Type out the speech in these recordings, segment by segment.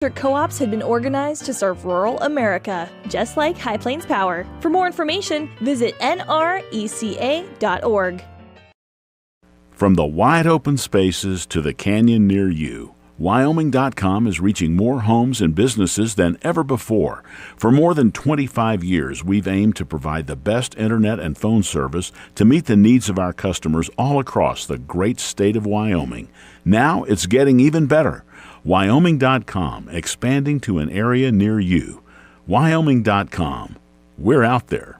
Co-ops had been organized to serve rural America, just like High Plains Power. For more information, visit nreca.org. From the wide open spaces to the canyon near you, Wyoming.com is reaching more homes and businesses than ever before. For more than 25 years, we've aimed to provide the best internet and phone service to meet the needs of our customers all across the great state of Wyoming. Now it's getting even better. Wyoming.com, expanding to an area near you. Wyoming.com. We're out there.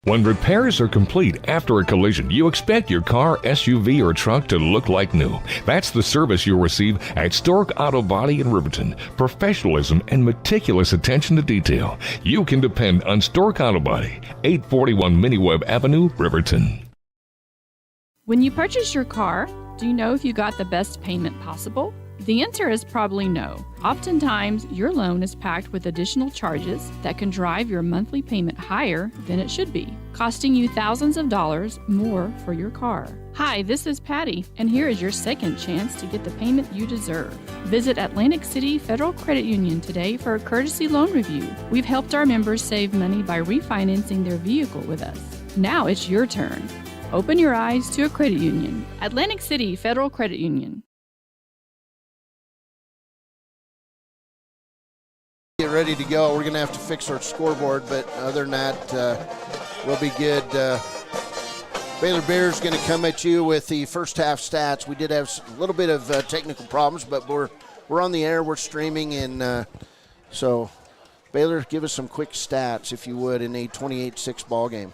When repairs are complete after a collision, you expect your car, SUV, or truck to look like new. That's the service you'll receive at Stork Auto Body in Riverton. Professionalism and meticulous attention to detail. You can depend on Stork Auto Body, 841 Miniweb Avenue, Riverton. When you purchase your car, do you know if you got the best payment possible? The answer is probably no. Oftentimes, your loan is packed with additional charges that can drive your monthly payment higher than it should be, costing you thousands of dollars more for your car. Hi, this is Patty, and here is your second chance to get the payment you deserve. Visit Atlantic City Federal Credit Union today for a courtesy loan review. We've helped our members save money by refinancing their vehicle with us. Now it's your turn. Open your eyes to a credit union. Atlantic City Federal Credit Union. Get ready to go. We're going to have to fix our scoreboard, but other than that, we'll be good. Baylor Bears going to come at you with the first half stats. We did have a little bit of technical problems, but we're on the air. We're streaming, and so Baylor, give us some quick stats, if you would, in a 28-6 ball game.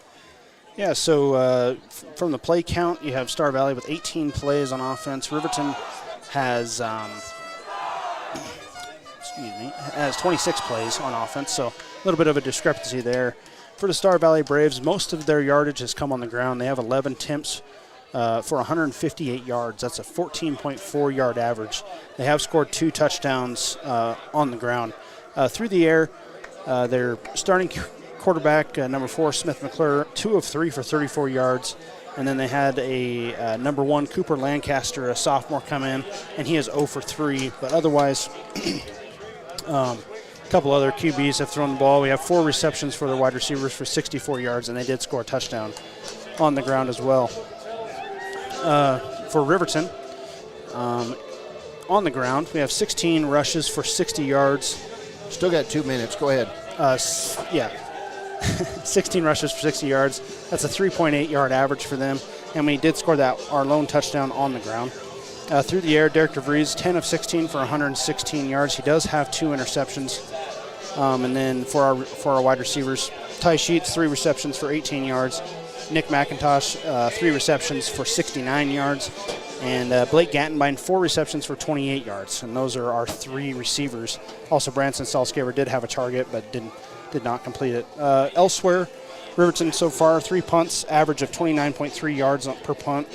Yeah, so from the play count, you have StarValley with 18 plays on offense. Riverton has has 26 plays on offense, so a little bit of a discrepancy there. For the StarValley Braves, most of their yardage has come on the ground. They have 11 attempts for 158 yards. That's a 14.4 yard average. They have scored 2 touchdowns on the ground. Through the air, their starting quarterback, number 4, Smith McClure, 2 of 3 for 34 yards. And then they had a number 1, Cooper Lancaster, a sophomore, come in, and he is 0 for 3. But otherwise, a couple other QBs have thrown the ball. We have 4 receptions for their wide receivers for 64 yards, and they did score a touchdown on the ground as well. For Riverton, on the ground, we have 16 rushes for 60 yards. Still got 2 minutes. Go ahead. 16 rushes for 60 yards. That's a 3.8 yard average for them. And we did score our lone touchdown on the ground. Through the air, Derek DeVries, 10 of 16 for 116 yards. He does have 2 interceptions. And then for our wide receivers, Ty Sheets, 3 receptions for 18 yards. Nick McIntosh, 3 receptions for 69 yards. And Blake Gattenbein, 4 receptions for 28 yards. And those are our 3 receivers. Also, Branson Salscaver did have a target, but did not complete it. Elsewhere, Riverton so far, 3 punts, average of 29.3 yards per punt.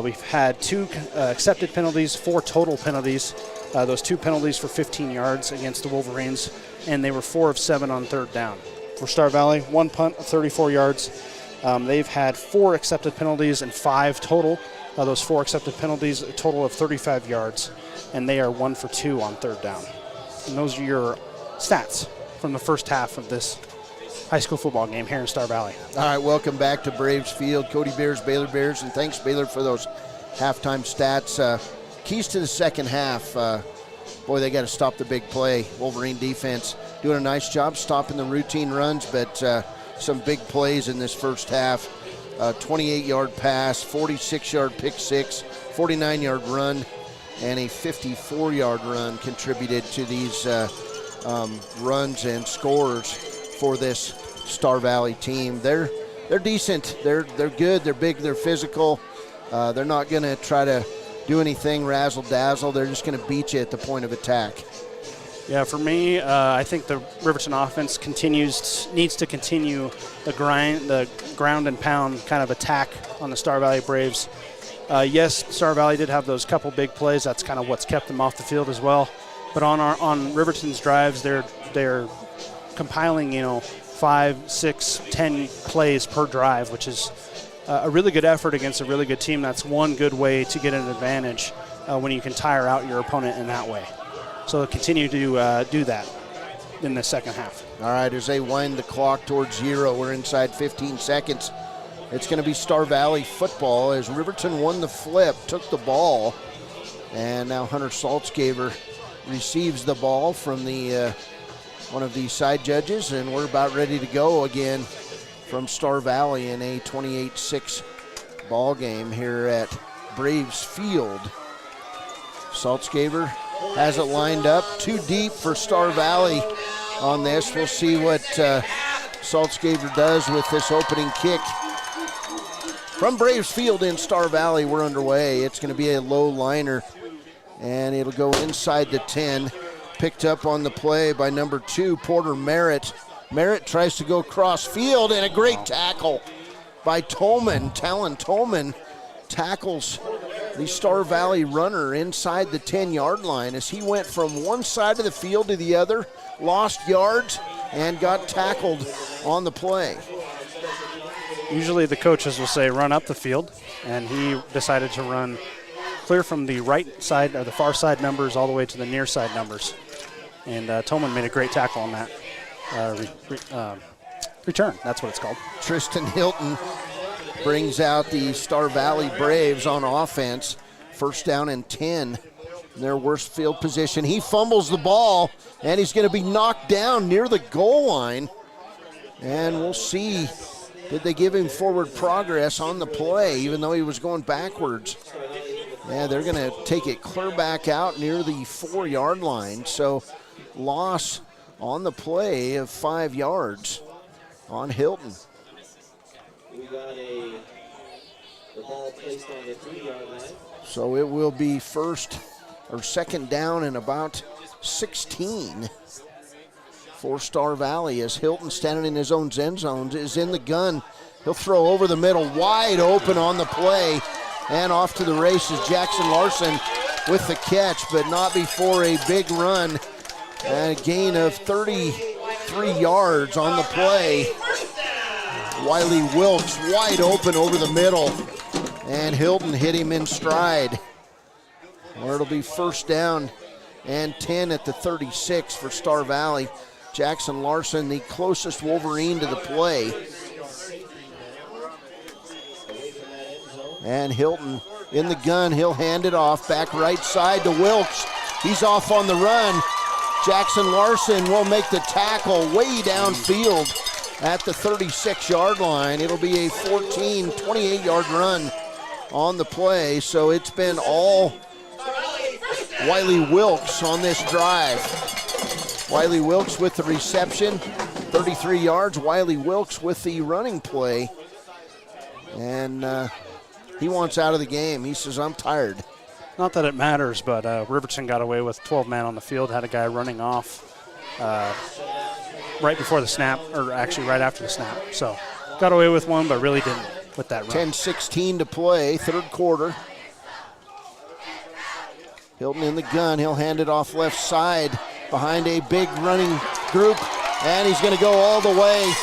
We've had 2 accepted penalties, 4 total penalties. Those 2 penalties for 15 yards against the Wolverines, and they were 4 of 7 on third down. For StarValley, 1 punt of 34 yards. They've had 4 accepted penalties and 5 total. Those 4 accepted penalties, a total of 35 yards, and they are 1 for 2 on third down. And those are your stats from the first half of this high school football game here in StarValley. All right, welcome back to Braves Field. Cody Bears, Baylor Bears, and thanks, Baylor, for those halftime stats. Keys to the second half. Boy, they got to stop the big play. Wolverine defense doing a nice job stopping the routine runs, but some big plays in this first half. 28-yard pass, 46-yard pick six, 49-yard run, and a 54-yard run contributed to these runs and scores for this StarValley team. They're decent. They're good. They're big. They're physical. They're not going to try to do anything razzle-dazzle. They're just going to beat you at the point of attack. Yeah, for me, I think the Riverton offense needs to continue the ground and pound kind of attack on the StarValley Braves. Yes, StarValley did have those couple big plays. That's kind of what's kept them off the field as well. But on Riverton's drives, they're compiling 5, 6, 10 plays per drive, which is a really good effort against a really good team. That's one good way to get an advantage. when you can tire out your opponent in that way. So they'll continue to do that in the second half. All right, as they wind the clock towards 0, we're inside 15 seconds. It's going to be StarValley football as Riverton won the flip, took the ball, and now Hunter Saltzgaber receives the ball from the one of the side judges, and we're about ready to go again from StarValley in a 28-6 ball game here at Braves Field. Saltzgaber has it lined up, too deep for StarValley on this. We'll see what Saltzgaber does with this opening kick. From Braves Field in StarValley, we're underway. It's going to be a low liner, and it'll go inside the 10. Picked up on the play by number 2, Porter Merritt. Merritt tries to go cross field, and a great tackle by Tolman. Talon Tolman tackles the StarValley runner inside the 10-yard line as he went from one side of the field to the other, lost yards, and got tackled on the play. Usually the coaches will say run up the field, and he decided to run clear from the right side or the far side numbers all the way to the near side numbers. And Tolman made a great tackle on that return. That's what it's called. Tristan Hilton brings out the StarValley Braves on offense. First down and 10 in their worst field position. He fumbles the ball, and he's going to be knocked down near the goal line. And we'll see, did they give him forward progress on the play, even though he was going backwards? Yeah, they're going to take it clear back out near the 4-yard line. So loss on the play of 5 yards on Hilton. We got the ball placed on the 3-yard line. So it will be second down and about 16 for StarValley as Hilton, standing in his own end zone, is in the gun. He'll throw over the middle, wide open on the play, and off to the races. Jackson Larson with the catch, but not before a big run. And a gain of 33 yards on the play. Wiley Wilkes wide open over the middle, and Hilton hit him in stride. Or it'll be first down and 10 at the 36 for StarValley. Jackson Larson, the closest Wolverine to the play. And Hilton in the gun, he'll hand it off, back right side to Wilkes. He's off on the run. Jackson Larson will make the tackle way downfield at the 36-yard line. It'll be a 28-yard run on the play, so it's been all Wiley Wilkes on this drive. Wiley Wilkes with the reception, 33 yards. Wiley Wilkes with the running play. And he wants out of the game. He says, I'm tired. Not that it matters, but Riverton got away with 12 men on the field, had a guy running off right before the snap, or actually right after the snap. So got away with one, but really didn't with that run. 10-16 to play, third quarter. Hilton in the gun. He'll hand it off left side behind a big running group, and he's going to go all the way.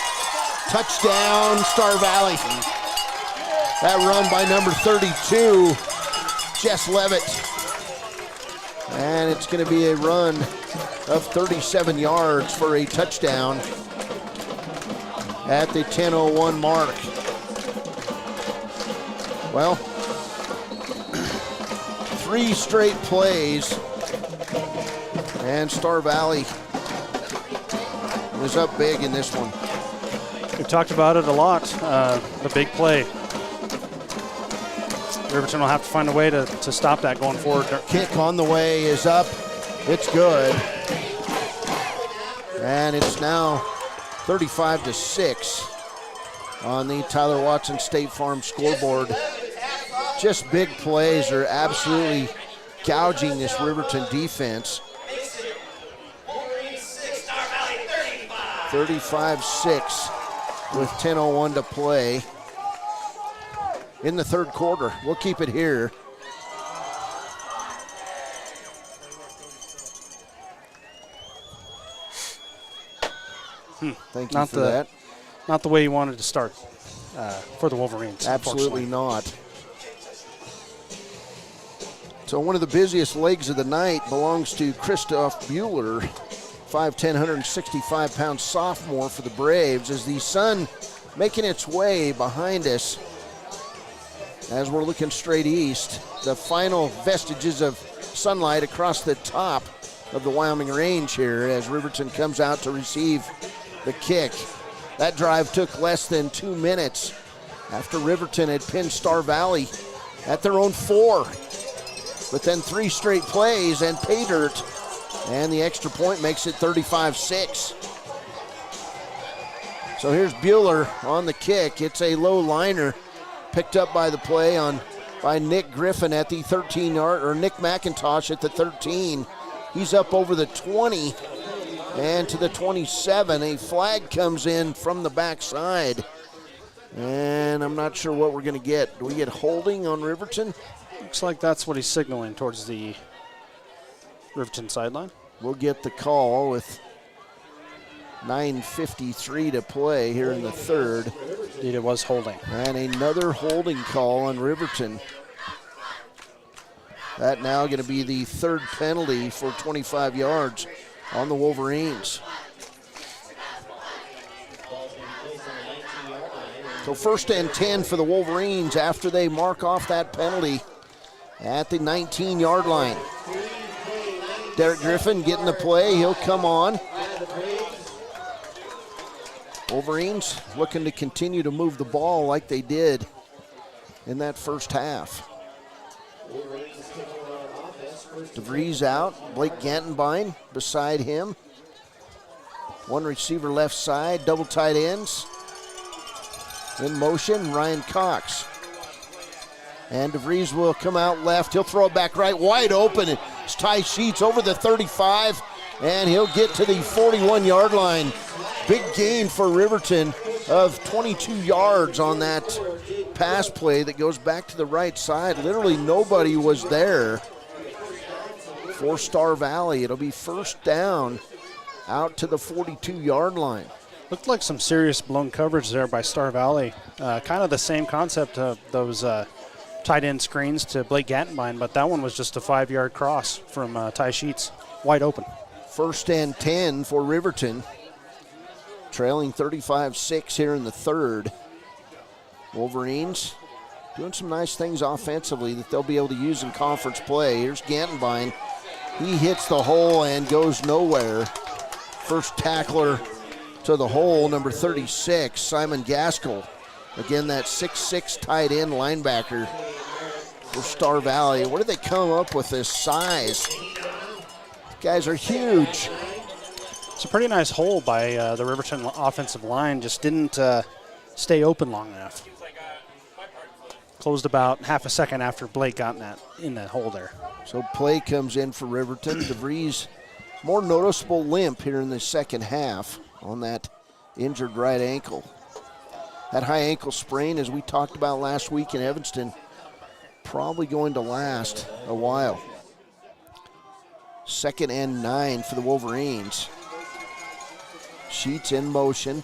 Touchdown, StarValley. That run by number 32, Jess Levitt. And it's going to be a run of 37 yards for a touchdown at the 10:01 mark. Well, 3 straight plays, and StarValley was up big in this one. We've talked about it a lot, the big play. Riverton will have to find a way to stop that going forward. Kick on the way is up. It's good. And it's now 35-6 on the Tyler Watson State Farm scoreboard. Just big plays are absolutely gouging this Riverton defense. 35-6 with 10:01 to play in the third quarter. We'll keep it here. Thank you for that. Not the way you wanted to start for the Wolverines. Absolutely not. So one of the busiest legs of the night belongs to Christoph Bueller, 5'10", 165-pound sophomore for the Braves, as the sun making its way behind us as we're looking straight east. The final vestiges of sunlight across the top of the Wyoming Range here as Riverton comes out to receive the kick. That drive took less than 2 minutes after Riverton had pinned StarValley at their own 4. But then 3 straight plays and pay dirt, and the extra point makes it 35-6. So here's Bueller on the kick. It's a low liner picked up by the play by Nick Griffin at the 13-yard, or Nick McIntosh at the 13. He's up over the 20 and to the 27. A flag comes in from the backside, and I'm not sure what we're going to get. Do we get holding on Riverton? Looks like that's what he's signaling towards the Riverton sideline. We'll get the call with 9:53 to play here in the third. Indeed, it was holding. And another holding call on Riverton. That now going to be the third penalty for 25 yards on the Wolverines. So 1st and 10 for the Wolverines after they mark off that penalty at the 19-yard line. Derek Griffin getting the play. He'll come on. Wolverines looking to continue to move the ball like they did in that first half. DeVries out. Blake Gantenbein beside him. One receiver left side. Double tight ends. In motion, Ryan Cox. And DeVries will come out left. He'll throw it back right, wide open. It's Ty Sheets over the 35, and he'll get to the 41-yard line. Big gain for Riverton of 22 yards on that pass play that goes back to the right side. Literally nobody was there for StarValley. It'll be first down out to the 42-yard line. Looked like some serious blown coverage there by StarValley. Kind of the same concept of those tight end screens to Blake Gantenbein, but that one was just a 5-yard cross from Ty Sheets, wide open. 1st and 10 for Riverton, trailing 35-6 here in the third. Wolverines doing some nice things offensively that they'll be able to use in conference play. Here's Gantenbein. He hits the hole and goes nowhere. First tackler to the hole, number 36, Simon Gaskell. Again, that 6'6" tight end linebacker for StarValley. Where did they come up with this size? These guys are huge. It's a pretty nice hole by the Riverton offensive line. Just didn't stay open long enough. Closed about half a second after Blake got in that hole there. So play comes in for Riverton. DeVries, more noticeable limp here in the second half on that injured right ankle. That high ankle sprain, as we talked about last week in Evanston, probably going to last a while. 2nd and 9 for the Wolverines. Sheets in motion.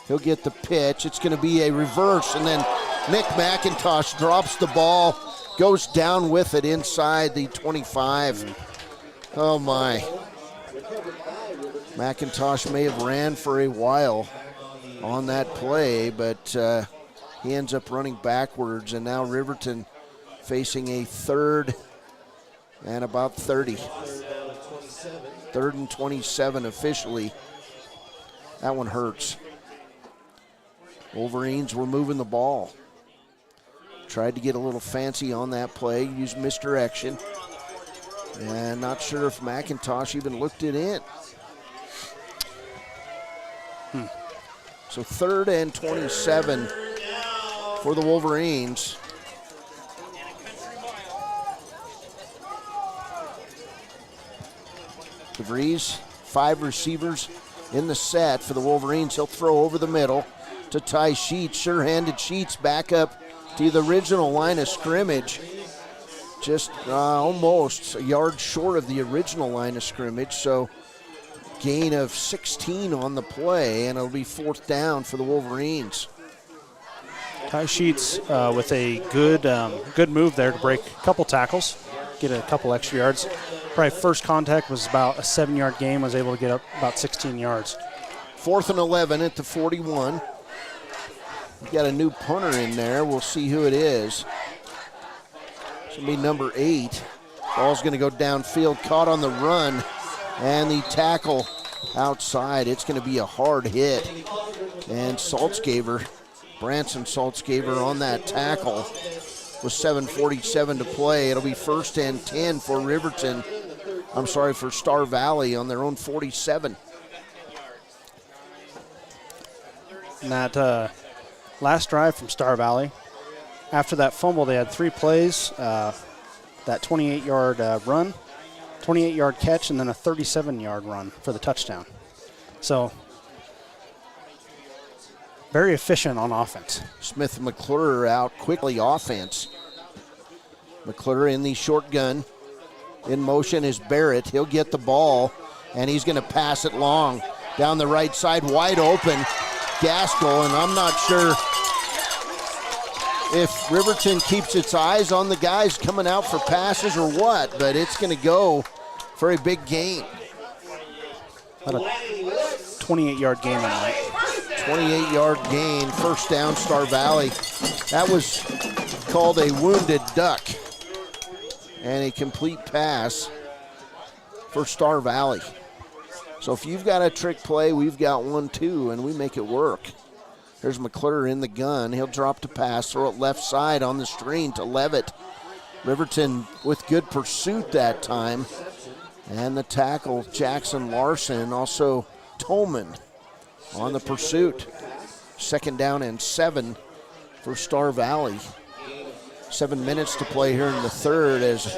He'll get the pitch. It's going to be a reverse, and then Nick McIntosh drops the ball, goes down with it inside the 25. Oh my. McIntosh may have ran for a while on that play, but he ends up running backwards, and now Riverton facing a 3rd and about 30. 3rd and 27 officially. That one hurts. Wolverines were moving the ball. Tried to get a little fancy on that play, used misdirection, and not sure if McIntosh even looked it in. So 3rd and 27 for the Wolverines. DeVries, 5 receivers in the set for the Wolverines. He'll throw over the middle to Ty Sheets. Sure-handed Sheets back up to the original line of scrimmage. Just almost a yard short of the original line of scrimmage. So gain of 16 on the play, and it'll be 4th down for the Wolverines. Ty Sheets with a good move there to break a couple tackles. get a couple extra yards. Probably first contact was about a 7-yard gain, was able to get up about 16 yards. 4th and 11 at the 41. We got a new punter in there. We'll see who it is. It's going to be number 8. Ball's going to go downfield, caught on the run, and the tackle outside. It's going to be a hard hit. And Branson Saltzgaver on that tackle with 7:47 to play. It'll be 1st and 10 for Riverton. I'm sorry, for StarValley on their own 47. And that last drive from StarValley, after that fumble, they had 3 plays, that 28-yard run, 28-yard catch, and then a 37-yard run for the touchdown. So very efficient on offense. Smith and McClure out quickly offense. McClure in the shotgun. In motion is Barrett. He'll get the ball, and he's going to pass it long. Down the right side, wide open. Gaskell, and I'm not sure if Riverton keeps its eyes on the guys coming out for passes or what, but it's going to go for a big gain. About a 28-yard gain on that. 28-yard gain, 1st down, StarValley. That was called a wounded duck, and a complete pass for StarValley. So if you've got a trick play, we've got one too, and we make it work. There's McClure in the gun. He'll drop the pass, throw it left side on the screen to Levitt. Riverton with good pursuit that time. And the tackle, Jackson Larson, also Tolman on the pursuit. 2nd down and 7 for StarValley. 7 minutes to play here in the 3rd as,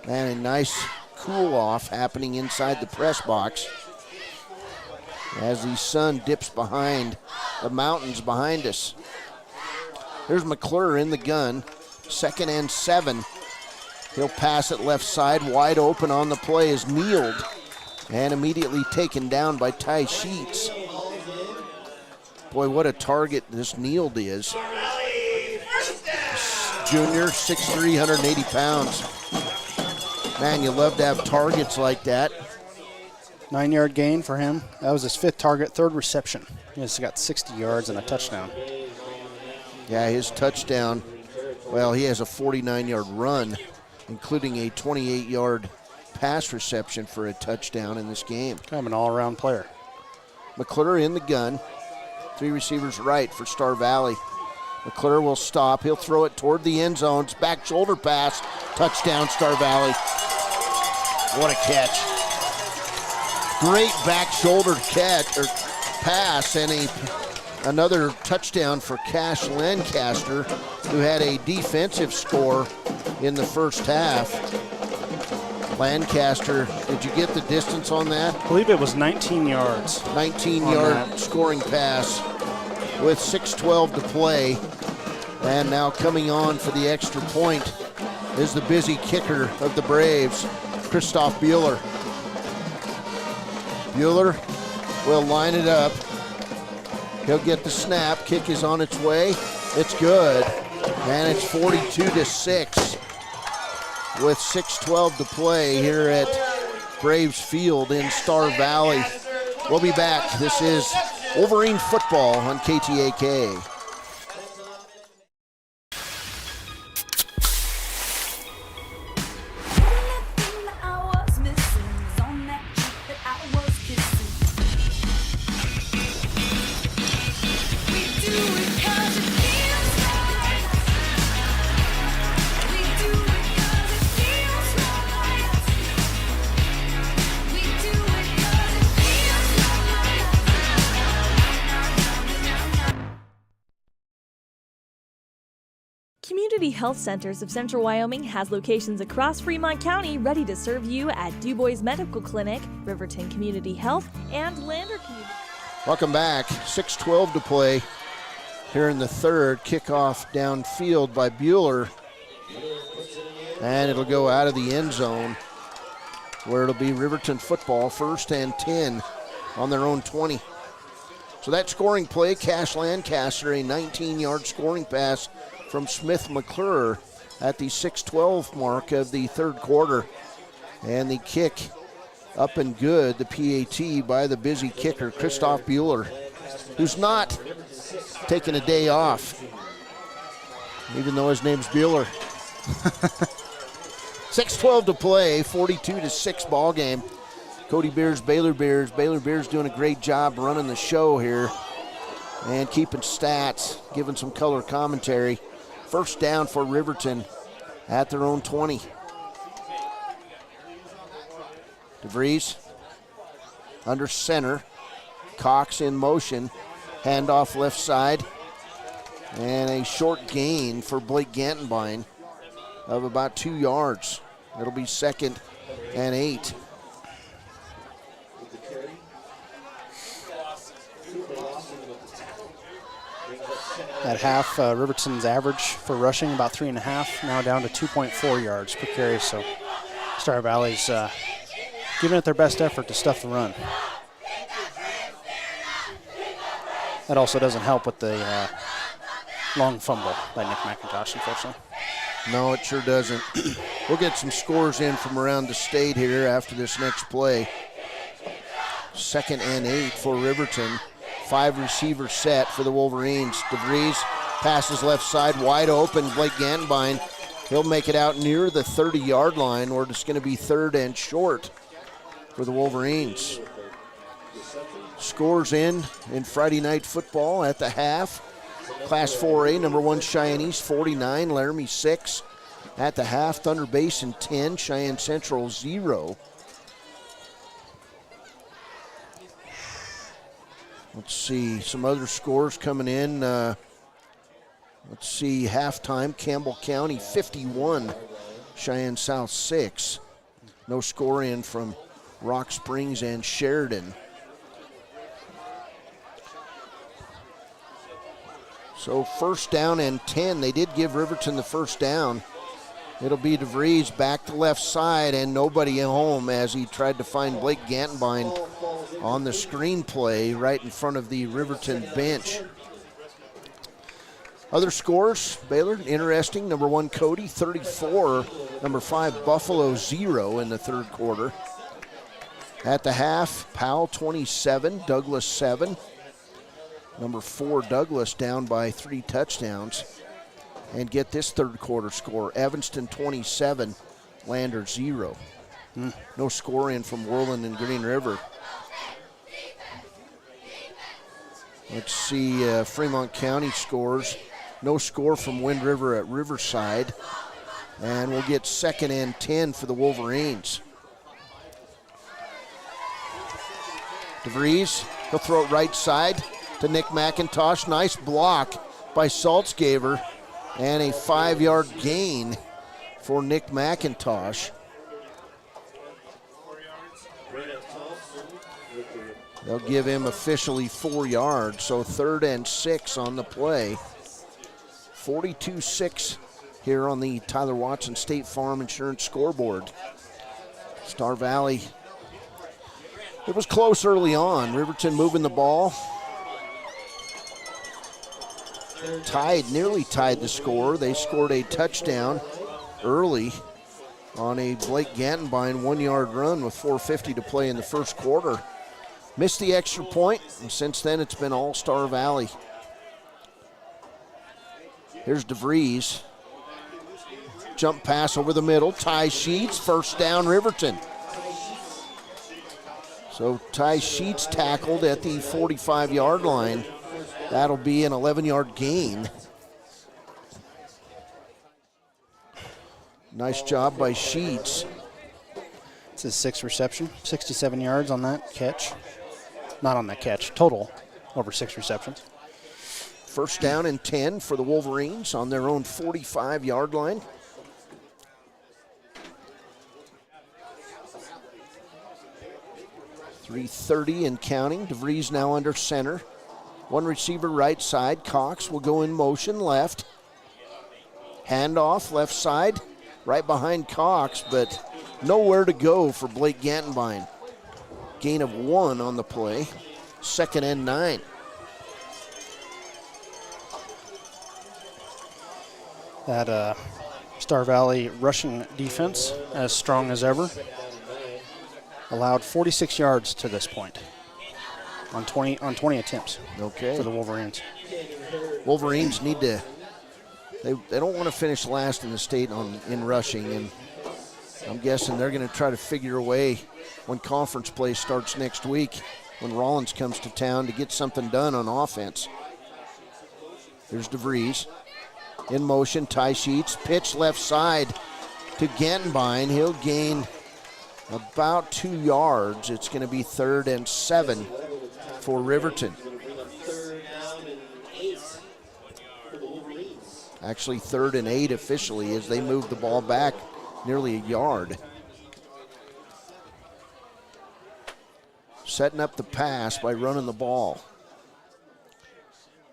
man, a nice cool off happening inside the press box as the sun dips behind the mountains behind us. There's McClure in the gun. 2nd and 7. He'll pass it left side. Wide open on the play is Kneeled and immediately taken down by Ty Sheets. Boy, what a target this Kneeled is. Junior, 6'3", 180 pounds. Man, you love to have targets like that. 9-yard gain for him. That was his 5th target, 3rd reception. He's got 60 yards and a touchdown. Yeah, his touchdown, well, he has a 49-yard run, including a 28-yard pass reception for a touchdown in this game. Kind of an all-around player. McClure in the gun. 3 receivers right for StarValley. McClure will stop. He'll throw it toward the end zones. Back shoulder pass. Touchdown, StarValley. What a catch. Great back shoulder catch or pass, and another touchdown for Cash Lancaster, who had a defensive score in the first half. Lancaster, did you get the distance on that? I believe it was 19 yards. 19-yard scoring pass with 6:12 to play. And now coming on for the extra point is the busy kicker of the Braves, Christoph Bueller. Bueller will line it up. He'll get the snap. Kick is on its way. It's good. And it's 42-6 with 6:12 to play here at Braves Field in StarValley. We'll be back. This is Wolverine football on KTAK. Community Health Centers of Central Wyoming has locations across Fremont County ready to serve you at Du Bois Medical Clinic, Riverton Community Health, and Lander Community. Welcome back. 6:12 to play here in the 3rd. Kickoff downfield by Bueller. And it'll go out of the end zone where it'll be Riverton football, 1st and 10 on their own 20. So that scoring play, Cash Lancaster, a 19-yard scoring pass from Smith McClure at the 6:12 mark of the third quarter. And the kick up and good, the PAT by the busy kicker, Christoph Bueller, who's not taking a day off, even though his name's Bueller. 6:12 to play, 42-6 ball game. Cody Beers, Baylor Beers. Baylor Beers doing a great job running the show here and keeping stats, giving some color commentary. First down for Riverton at their own 20. DeVries under center. Cox in motion. Handoff left side. And a short gain for Blake Gantenbein of about 2 yards. It'll be 2nd and 8. At half, Riverton's average for rushing about 3.5, now down to 2.4 yards per carry. So StarValley's giving it their best effort to stuff the run. That also doesn't help with the long fumble by Nick McIntosh, unfortunately. No, it sure doesn't. We'll get some scores in from around the state here after this next play. 2nd and 8 for Riverton. 5 receiver set for the Wolverines. DeVries passes left side, wide open. Blake Gantenbein, he'll make it out near the 30-yard line, where it's going to be 3rd and short for the Wolverines. Scores in Friday night football at the half. Class 4A, number 1 Cheyenne East 49, Laramie 6. At the half, Thunder Basin 10, Cheyenne Central 0. Let's see, some other scores coming in. Let's see, halftime, Campbell County 51, Cheyenne South 6. No score in from Rock Springs and Sheridan. So 1st down and 10. They did give Riverton the first down. It'll be DeVries back to left side and nobody at home as he tried to find Blake Gantenbein on the screen play right in front of the Riverton bench. Other scores, Baylor, interesting. Number 1 Cody, 34. Number 5 Buffalo, 0 in the third quarter. At the half, Powell 27, Douglas 7. Number 4 Douglas down by 3 touchdowns. And get this third quarter score, Evanston 27, Lander 0. No score in from Worland and Green River. Let's see Fremont County scores. No score from Wind River at Riverside. And we'll get 2nd and 10 for the Wolverines. DeVries, he'll throw it right side to Nick McIntosh. Nice block by Saltzgaver. And a 5-yard gain for Nick McIntosh. They'll give him officially 4 yards, so 3rd and 6 on the play. 42-6 here on the Tyler Watson State Farm Insurance scoreboard. StarValley, it was close early on. Riverton moving the ball. Nearly tied the score. They scored a touchdown early on a Blake Gantenbein 1-yard run with 4:50 to play in the first quarter. Missed the extra point, and since then it's been all StarValley. Here's DeVries. Jump pass over the middle. Ty Sheets, first down Riverton. So Ty Sheets tackled at the 45-yard line. That'll be an 11-yard gain. Nice job by Sheets. It's his 6th reception, 67 yards on that catch. Not on that catch, total over 6 receptions. First down and 10 for the Wolverines on their own 45-yard line. .330 and counting. DeVries now under center. 1 receiver right side. Cox will go in motion left. Handoff left side. Right behind Cox, but nowhere to go for Blake Gantenbein. Gain of 1 on the play. 2nd and 9. That StarValley rushing defense as strong as ever. Allowed 46 yards to this point on 20 attempts. Okay. For the Wolverines. Wolverines need to. They don't want to finish last in the state in rushing, and I'm guessing they're going to try to figure a way when conference play starts next week, when Rollins comes to town, to get something done on offense. There's DeVries in motion. Ty Sheets, pitch left side to Gantenbein. He'll gain about 2 yards. It's going to be 3rd and 7 for Riverton. Actually 3rd and 8 officially, as they move the ball back nearly a yard. Setting up the pass by running the ball.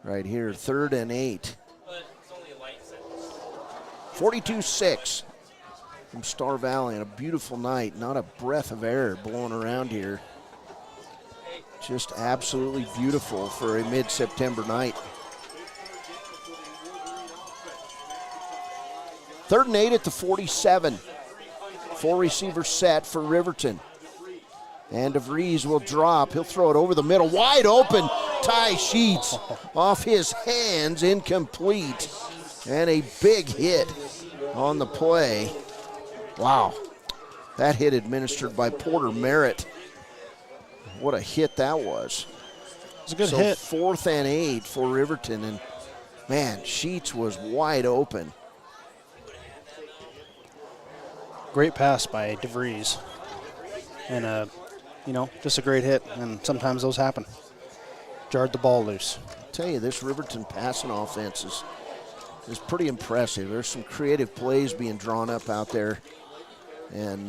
Right here, 3rd and 8. 42-6 from StarValley on a beautiful night. Not a breath of air blowing around here. Just absolutely beautiful for a mid-September night. 3rd and 8 at the 47. 4 receivers set for Riverton. And DeVries will drop. He'll throw it over the middle. Wide open. Ty Sheets off his hands, incomplete. And a big hit on the play. Wow. That hit administered by Porter Merritt. What a hit that was. It's a good hit. 4th and 8 for Riverton. And, man, Sheets was wide open. Great pass by DeVries. And, just a great hit. And sometimes those happen. Jarred the ball loose. I'll tell you, this Riverton passing offense is pretty impressive. There's some creative plays being drawn up out there. And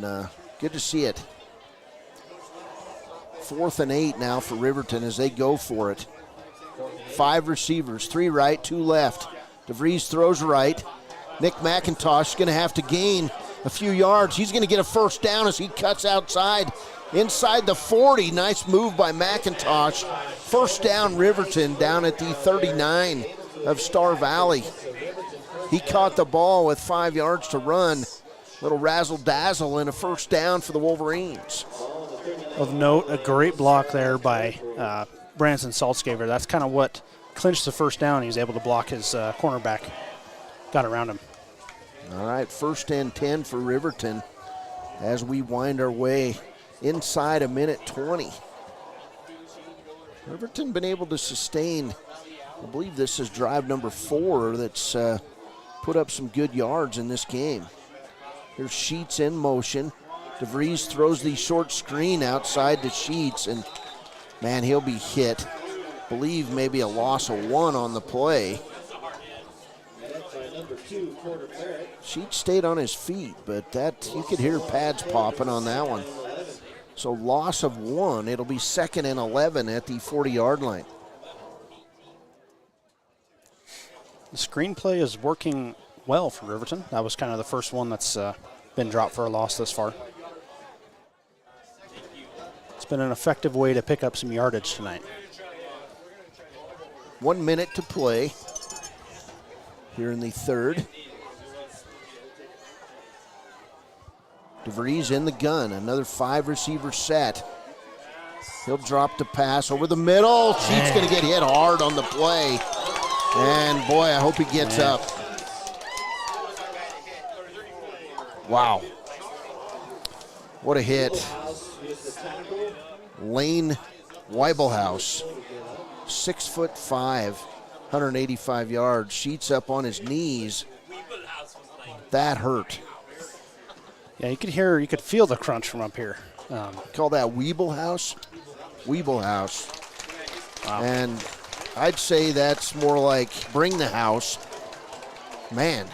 good to see it. 4th and 8 now for Riverton as they go for it. 5 receivers, 3 right, 2 left. DeVries throws right. Nick McIntosh is going to have to gain a few yards. He's going to get a first down as he cuts outside inside the 40. Nice move by McIntosh. First down, Riverton, down at the 39 of StarValley. He caught the ball with 5 yards to run. Little razzle-dazzle and a first down for the Wolverines. Of note, a great block there by Branson Saltzgaver. That's kind of what clinched the first down. He was able to block his cornerback. Got around him. All right, 1st and 10 for Riverton as we wind our way inside a minute 20. Riverton been able to sustain, I believe this is drive number 4 that's put up some good yards in this game. Here's Sheets in motion. DeVries throws the short screen outside to Sheets, and man, he'll be hit. Believe maybe a loss of 1 on the play. Sheets stayed on his feet, but that you could hear pads popping on that one. So loss of 1. It'll be 2nd and 11 at the 40-yard line. The screenplay is working well for Riverton. That was kind of the first one that's been dropped for a loss this far. It's been an effective way to pick up some yardage tonight. 1 minute to play here in the 3rd. DeVries in the gun, another 5 receiver set. He'll drop the pass over the middle. Sheets going to get hit hard on the play. And boy, I hope he gets up. Wow. What a hit. Lane Weibelhaus, 6'5", 185 yards. Sheets up on his knees. That hurt. Yeah, you could feel the crunch from up here. Call that Weibelhaus? Weibelhaus. Wow. And I'd say that's more like bring the house. Man.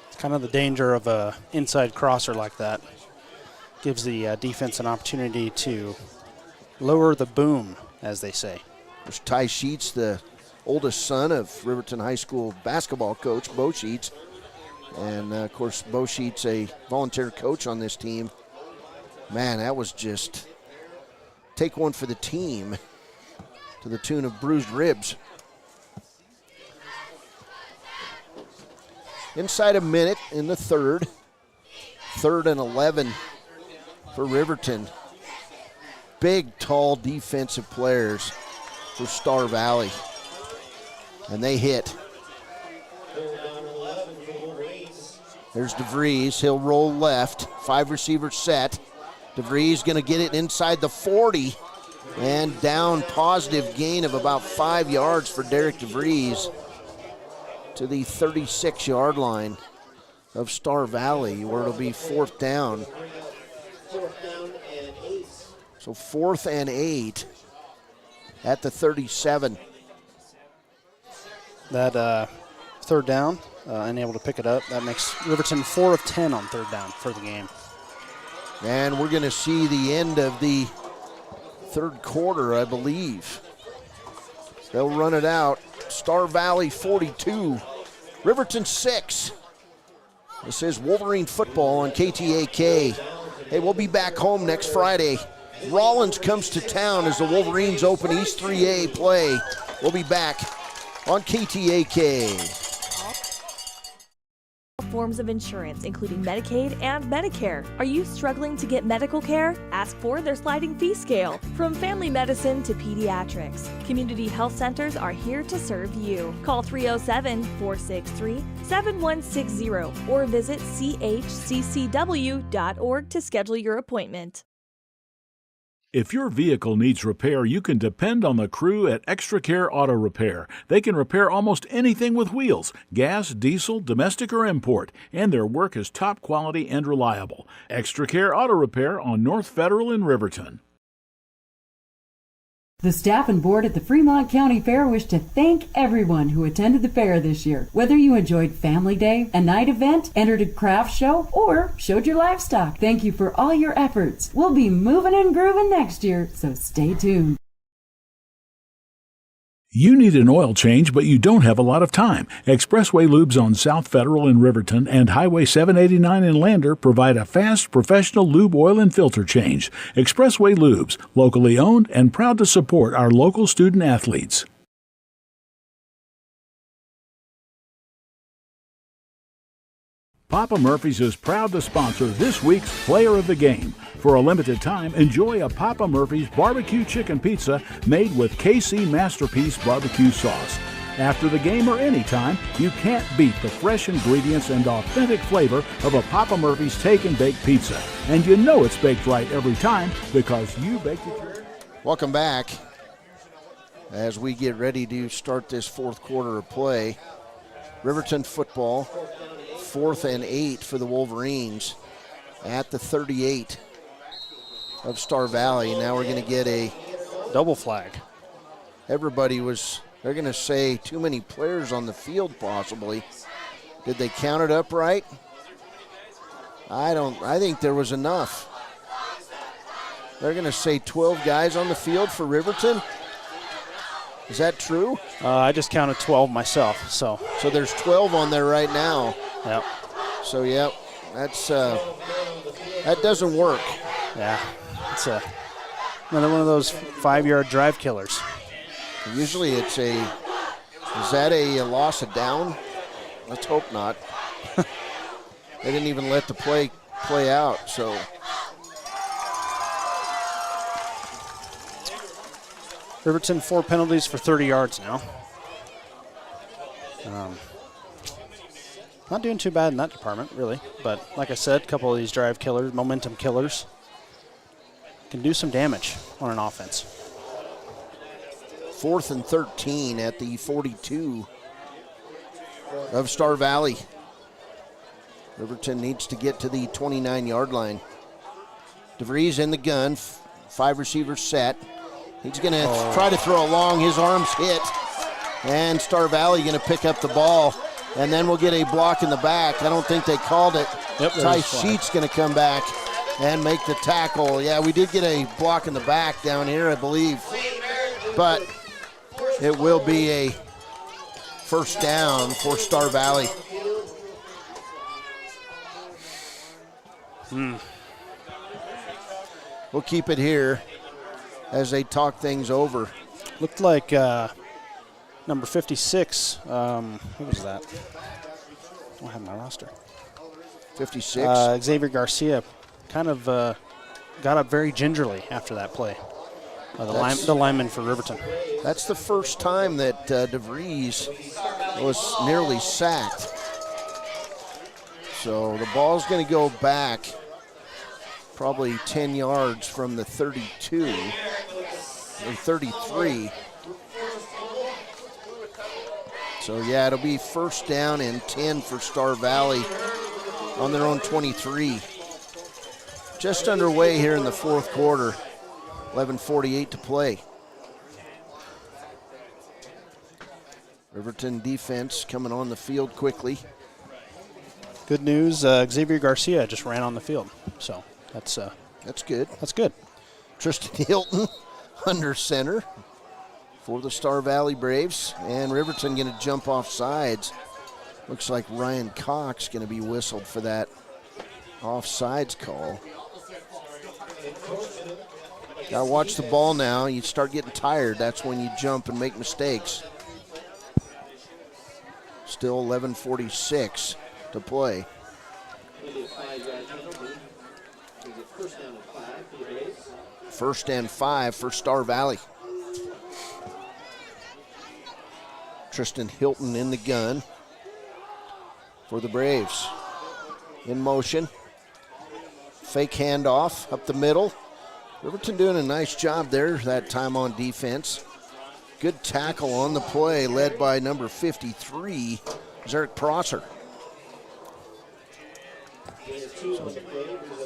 It's kind of the danger of a inside crosser like that. Gives the defense an opportunity to lower the boom, as they say. There's Ty Sheets, the oldest son of Riverton High School basketball coach, Bo Sheets. And, of course, Bo Sheets, a volunteer coach on this team. Man, that was just take one for the team to the tune of bruised ribs. inside a minute in the third. 3rd and 11 for Riverton. Big, tall defensive players for StarValley. And they hit. There's DeVries. He'll roll left. 5 receiver set. DeVries going to get it inside the 40. And down, positive gain of about 5 yards for Derek DeVries to the 36-yard line of StarValley, where it'll be 4th down. So 4th and 8 at the 37. That 3rd down, unable to pick it up. That makes Riverton 4 of 10 on 3rd down for the game. And we're going to see the end of the 3rd quarter, I believe. They'll run it out. StarValley 42, Riverton 6. This is Wolverine football on KTAK. Hey, we'll be back home next Friday. Rollins comes to town as the Wolverines open East 3A play. We'll be back on KTAK. Forms of insurance, including Medicaid and Medicare. Are you struggling to get medical care? Ask for their sliding fee scale. From family medicine to pediatrics, community health centers are here to serve you. Call 307-463-7160 or visit chccw.org to schedule your appointment. If your vehicle needs repair, you can depend on the crew at Extra Care Auto Repair. They can repair almost anything with wheels, gas, diesel, domestic, or import, and their work is top quality and reliable. Extra Care Auto Repair on North Federal in Riverton. The staff and board at the Fremont County Fair wish to thank everyone who attended the fair this year. Whether you enjoyed Family Day, a night event, entered a craft show, or showed your livestock, thank you for all your efforts. We'll be moving and grooving next year, so stay tuned. You need an oil change, but you don't have a lot of time. Expressway Lubes on South Federal in Riverton and Highway 789 in Lander provide a fast, professional lube oil and filter change. Expressway Lubes, locally owned and proud to support our local student athletes. Papa Murphy's is proud to sponsor this week's Player of the Game. For a limited time, enjoy a Papa Murphy's barbecue chicken pizza made with KC Masterpiece barbecue sauce. After the game or any time, you can't beat the fresh ingredients and authentic flavor of a Papa Murphy's Take and Bake pizza. And you know it's baked right every time because you baked it. Welcome back as we get ready to start this 4th quarter of play. Riverton football, 4th and 8 for the Wolverines at the 38 of StarValley. Now we're going to get a double flag. They're going to say too many players on the field possibly. Did they count it up right? I think there was enough. They're going to say 12 guys on the field for Riverton. Is that true? I just counted 12 myself, so there's 12 on there right now. Yep. So, yep, that's that doesn't work. Yeah, it's another one of those 5-yard drive killers. Usually is that a loss of down? Let's hope not. They didn't even let the play out, so. Riverton 4 penalties for 30 yards now. Not doing too bad in that department, really. But like I said, a couple of these drive killers, momentum killers, can do some damage on an offense. 4th and 13 at the 42 of StarValley. Riverton needs to get to the 29-yard line. DeVries in the gun, 5 receivers set. He's going to try to throw it long. His arm's hit. And StarValley going to pick up the ball. And then we'll get a block in the back. I don't think they called it. Yep, Ty Sheets going to come back and make the tackle. Yeah, we did get a block in the back down here, I believe. But it will be a first down for StarValley. We'll keep it here as they talk things over. Looked like number 56, who was that? don't have my roster. 56. Xavier Garcia kind of got up very gingerly after that play. The lineman for Riverton. That's the first time that DeVries was nearly sacked. So the ball's going to go back probably 10 yards from the 32 or 33. So, yeah, it'll be first down and 10 for StarValley on their own 23. Just underway here in the fourth quarter. 11:48 to play. Riverton defense coming on the field quickly. Good news, Xavier Garcia just ran on the field. So that's good. That's good. Tristan Hilton under center for the StarValley Braves. And Riverton going to jump off sides. Looks like Ryan Cox going to be whistled for that offsides call. Got to watch the ball now. You start getting tired. That's when you jump and make mistakes. Still 11:46 to play. First and 5 for StarValley. Tristan Hilton in the gun for the Braves. In motion. Fake handoff up the middle. Riverton doing a nice job there that time on defense. Good tackle on the play led by number 53, Zerk Prosser. So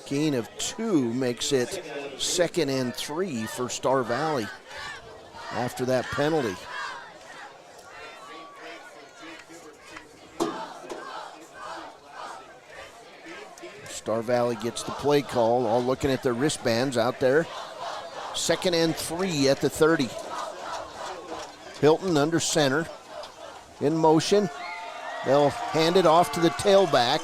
gain of 2 makes it 2nd and 3 for StarValley after that penalty. StarValley gets the play call, all looking at their wristbands out there. 2nd and 3 at the 30. Hilton under center, in motion. They'll hand it off to the tailback.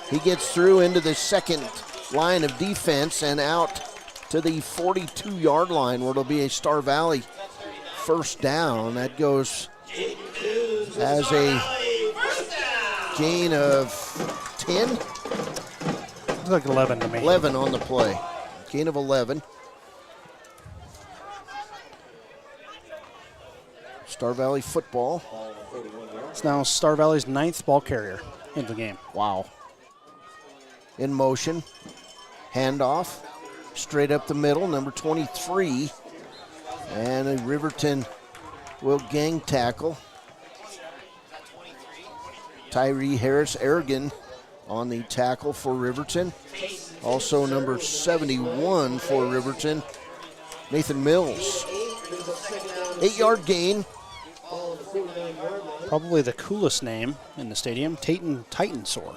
He gets through into the second line of defense and out to the 42-yard line where it'll be a StarValley first down. That goes as a gain of 10. Looks like 11 to me. 11 on the play. Gain of 11. StarValley football. It's now StarValley's 9th ball carrier in the game. Wow. In motion. Handoff. Straight up the middle, number 23. And a Riverton will gang tackle. Tyree Harris Aragon on the tackle for Riverton. Also number 71 for Riverton, Nathan Mills. 8-yard gain. Probably the coolest name in the stadium, Titansor,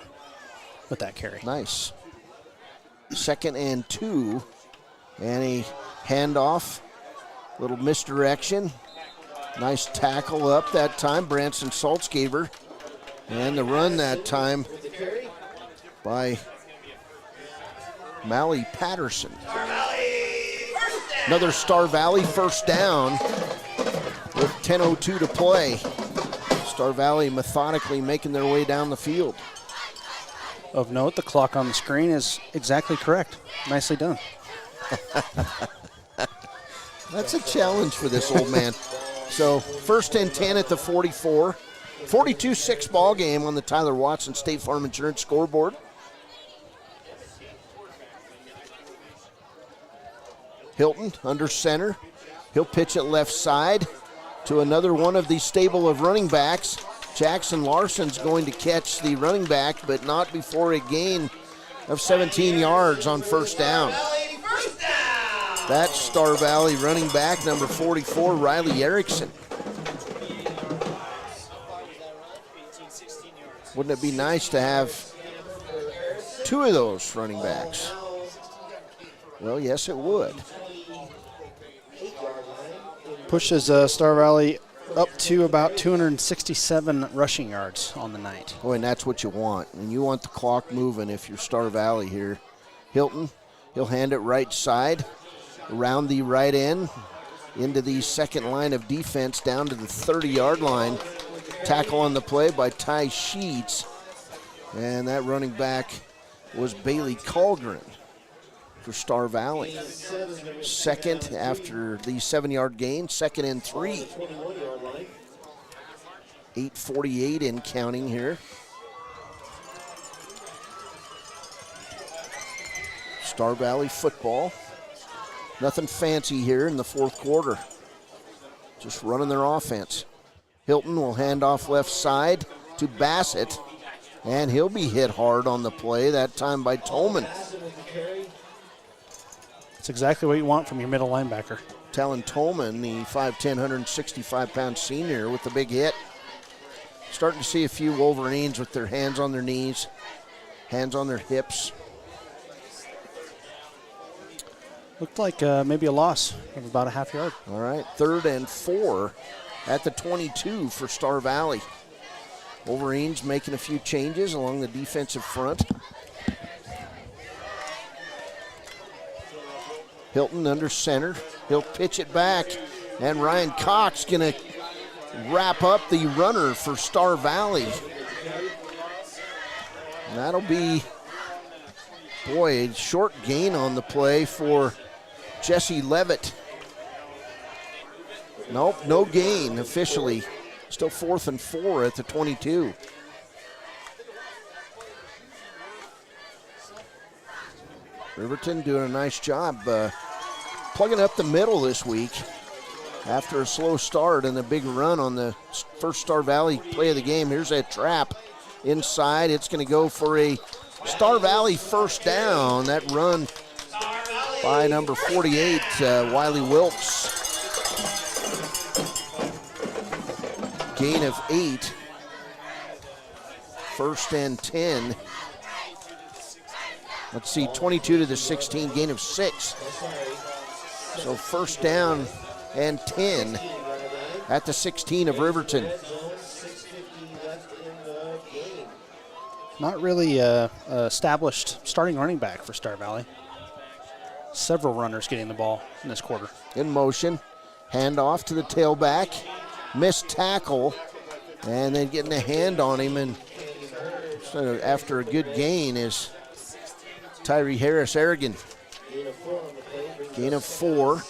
with that carry. Nice. 2nd and 2. And a handoff. Little misdirection. Nice tackle up that time. Branson Saltzgaber. And the run that time by Mally Patterson. Another StarValley first down with 10:02 to play. StarValley methodically making their way down the field. Of note, the clock on the screen is exactly correct. Nicely done. That's a challenge for this old man. So 1st and 10 at the 44. 42-6 ball game on the Tyler Watson State Farm Insurance scoreboard. Hilton under center. He'll pitch it left side to another one of the stable of running backs. Jackson Larson's going to catch the running back, but not before a gain of 17 yards on first down. That's StarValley running back, number 44, Riley Erickson. Wouldn't it be nice to have 2 of those running backs? Well, yes, it would. Pushes StarValley up to about 267 rushing yards on the night. Boy, and that's what you want. And you want the clock moving if you're StarValley here. Hilton, he'll hand it right side, around the right end, into the second line of defense, down to the 30-yard line. Tackle on the play by Ty Sheets. And that running back was Bailey Colgren for StarValley. Second after the 7-yard gain, 2nd and 3. 8:48 in counting here. StarValley football. Nothing fancy here in the 4th quarter. Just running their offense. Hilton will hand off left side to Bassett, and he'll be hit hard on the play, that time by Tolman. That's exactly what you want from your middle linebacker. Talon Tolman, the 5'10", 165-pound senior, with the big hit. Starting to see a few Wolverines with their hands on their knees, hands on their hips. Looked like maybe a loss of about a half yard. All right, 3rd and 4 at the 22 for StarValley. Wolverines making a few changes along the defensive front. Hilton under center. He'll pitch it back, and Ryan Cox going to wrap up the runner for StarValley. And that'll be, boy, a short gain on the play for Jesse Levitt. Nope, no gain officially. Still 4th and 4 at the 22. Riverton doing a nice job plugging up the middle this week after a slow start and a big run on the first StarValley play of the game. Here's that trap inside. It's going to go for a StarValley first down. That run by number 48, Wiley Wilkes. Gain of 8. 1st and 10. Let's see, 22 to the 16, gain of 6. So 1st down and 10 at the 16 of Riverton. Not really established starting running back for StarValley. Several runners getting the ball in this quarter. In motion, handoff to the tailback, missed tackle, and then getting a hand on him, and so after a good gain is Tyree Harris Aragon. Gain of 4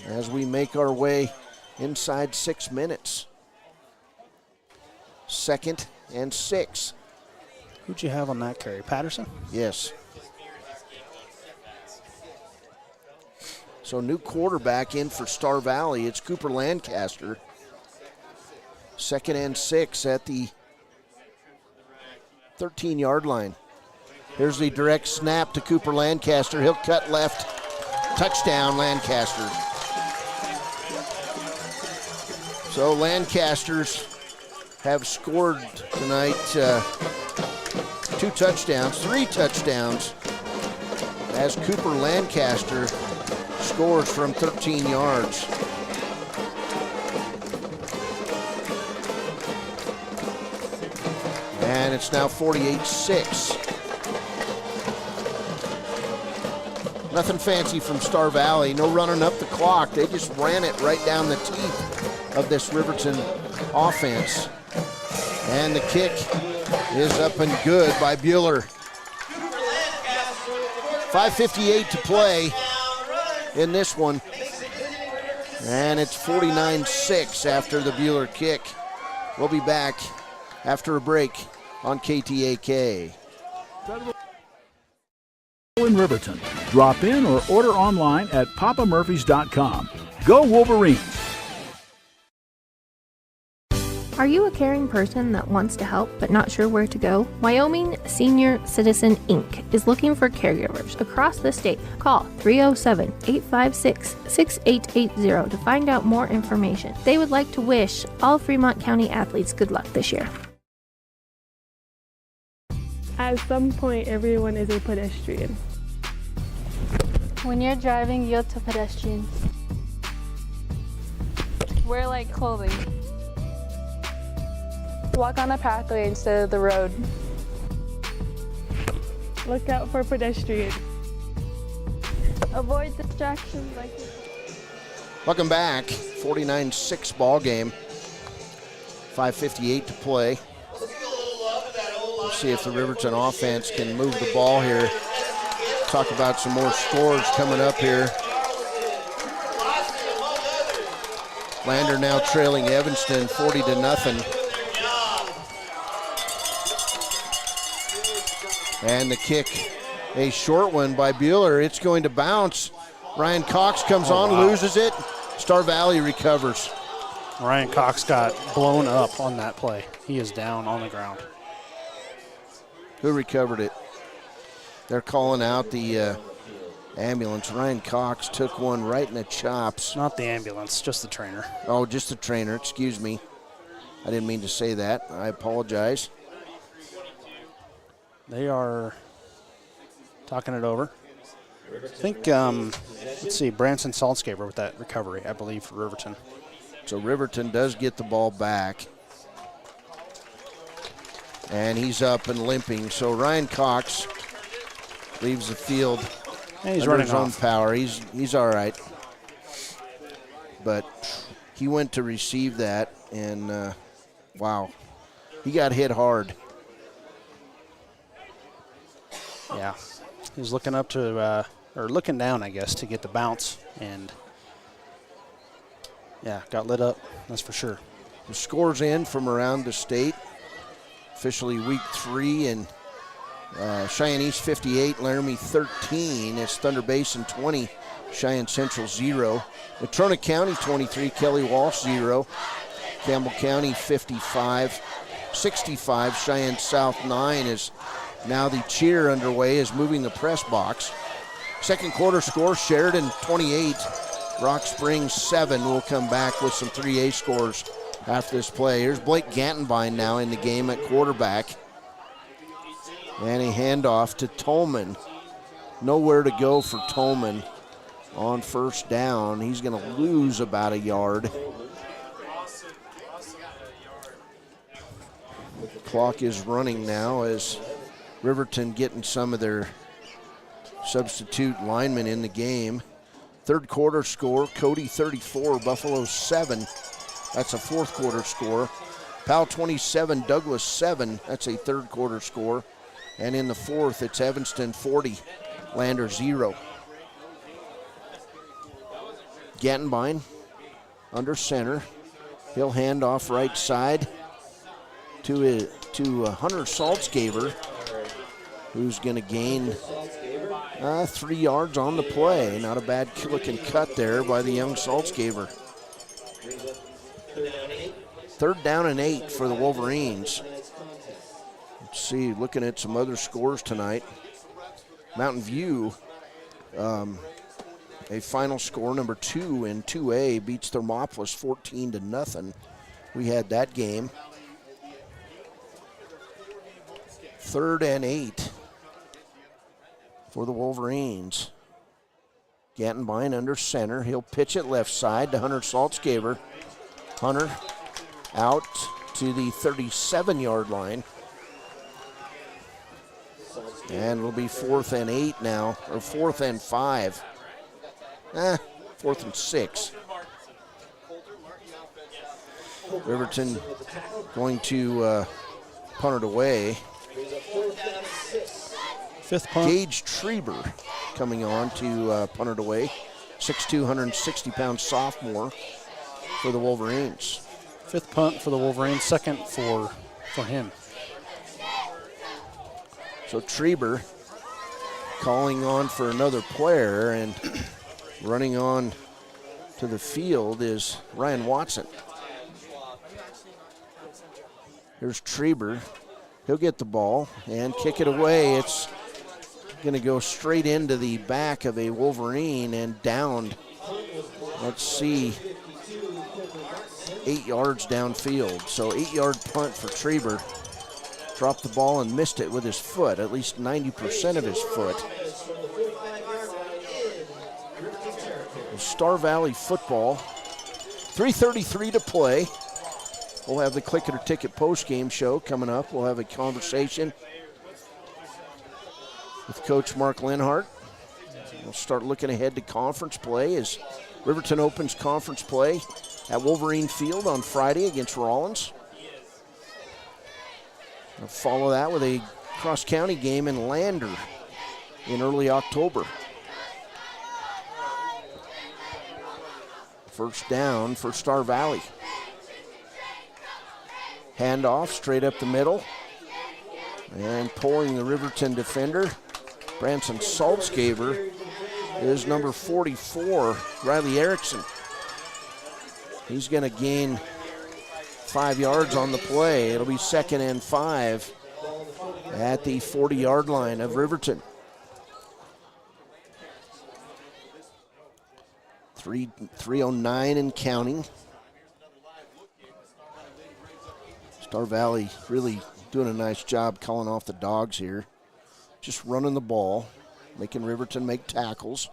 as we make our way inside 6 minutes. 2nd and 6. Who'd you have on that carry? Patterson? Yes. So new quarterback in for StarValley. It's Cooper Lancaster. 2nd and 6 at the 13-yard line. Here's the direct snap to Cooper Lancaster. He'll cut left. Touchdown, Lancaster. So Lancasters have scored tonight 3 touchdowns, as Cooper Lancaster scores from 13 yards. And it's now 48-6. Nothing fancy from StarValley. No running up the clock. They just ran it right down the teeth of this Riverton offense. And the kick is up and good by Bueller. 5:58 to play in this one. And it's 49-6 after the Bueller kick. We'll be back after a break on KTAK. In Riverton. Drop in or order online at papamurphys.com. Go Wolverines! Are you a caring person that wants to help but not sure where to go? Wyoming Senior Citizen Inc. is looking for caregivers across the state. Call 307-856-6880 to find out more information. They would like to wish all Fremont County athletes good luck this year. At some point, everyone is a pedestrian. When you're driving, yield to pedestrians. Wear light clothing. Walk on a pathway instead of the road. Look out for pedestrians. Avoid distractions like Welcome back. 49-6 ball game. 5:58 to play. We'll see if the Riverton offense can move the ball here. Talk about some more scores coming up here. Lander now trailing Evanston 40-0. And the kick, a short one by Bueller. It's going to bounce. Ryan Cox comes on, loses it. StarValley recovers. Ryan Cox got blown up on that play. He is down on the ground. Who recovered it? They're calling out the ambulance. Ryan Cox took one right in the chops. Not the ambulance, just the trainer. Oh, just the trainer, excuse me. I didn't mean to say that. I apologize. They are talking it over. I think, let's see, Branson Saltzgaber with that recovery, I believe, for Riverton. So Riverton does get the ball back. And he's up and limping. So Ryan Cox leaves the field. And he's under running his own off. power. He's all right. But he went to receive that, and wow, he got hit hard. Yeah, he was looking up to, or looking down, I guess, to get the bounce, and yeah, got lit up, that's for sure. The scores in from around the state. Officially week 3, and Cheyenne East 58, Laramie 13. It's Thunder Basin 20, Cheyenne Central 0. Natrona County 23, Kelly Walsh 0. Campbell County 55, 65. Cheyenne South 9 is now the cheer underway, is moving the press box. Second quarter score, Sheridan 28, Rock Springs 7. We'll come back with some 3A scores after this play. Here's Blake Gantenbein now in the game at quarterback. And a handoff to Tolman. Nowhere to go for Tolman on first down. He's going to lose about a yard. Clock is running now as Riverton getting some of their substitute linemen in the game. Third quarter score, Cody 34, Buffalo 7. That's a fourth quarter score. Powell 27, Douglas 7. That's a third quarter score. And in the fourth, it's Evanston 40, Lander 0. Gantenbein under center. He'll hand off right side to Hunter Saltzgaber, who's going to gain 3 yards on the play. Not a bad looking cut there by the young Saltzgaber. Third down and 8 for the Wolverines. Let's see, looking at some other scores tonight. Mountain View, a final score, number 2 in 2A, beats Thermopolis 14-0. We had that game. Third and 8 for the Wolverines. Gantenbein under center. He'll pitch it left side to Hunter Saltzgaber. Hunter out to the 37-yard line. And it'll be 4th and 8 now, or 4th and 5. 4th and 6. Riverton going to punt it away. Fifth punt. Gage Treber coming on to punt it away. 6'2", 160-pound sophomore for the Wolverines. Fifth punt for the Wolverines, second for him. So Treber calling on for another player, and running on to the field is Ryan Watson. Here's Treber. He'll get the ball and kick it away. It's going to go straight into the back of a Wolverine and downed. Let's see, 8 yards downfield. So 8-yard punt for Treber. Dropped the ball and missed it with his foot, at least 90% of his foot. StarValley football. 3:33 to play. We'll have the Click It or Ticket postgame show coming up. We'll have a conversation with Coach Mark Linhart. We'll start looking ahead to conference play as Riverton opens conference play at Wolverine Field on Friday against Rollins. We'll follow that with a cross-county game in Lander in early October. First down for StarValley. Handoff straight up the middle. And pulling the Riverton defender, Branson Saltzgaber, is number 44, Riley Erickson. He's going to gain 5 yards on the play. It'll be 2nd and 5 at the 40-yard line of Riverton. 3:09 and counting. StarValley really doing a nice job calling off the dogs here. Just running the ball, making Riverton make tackles.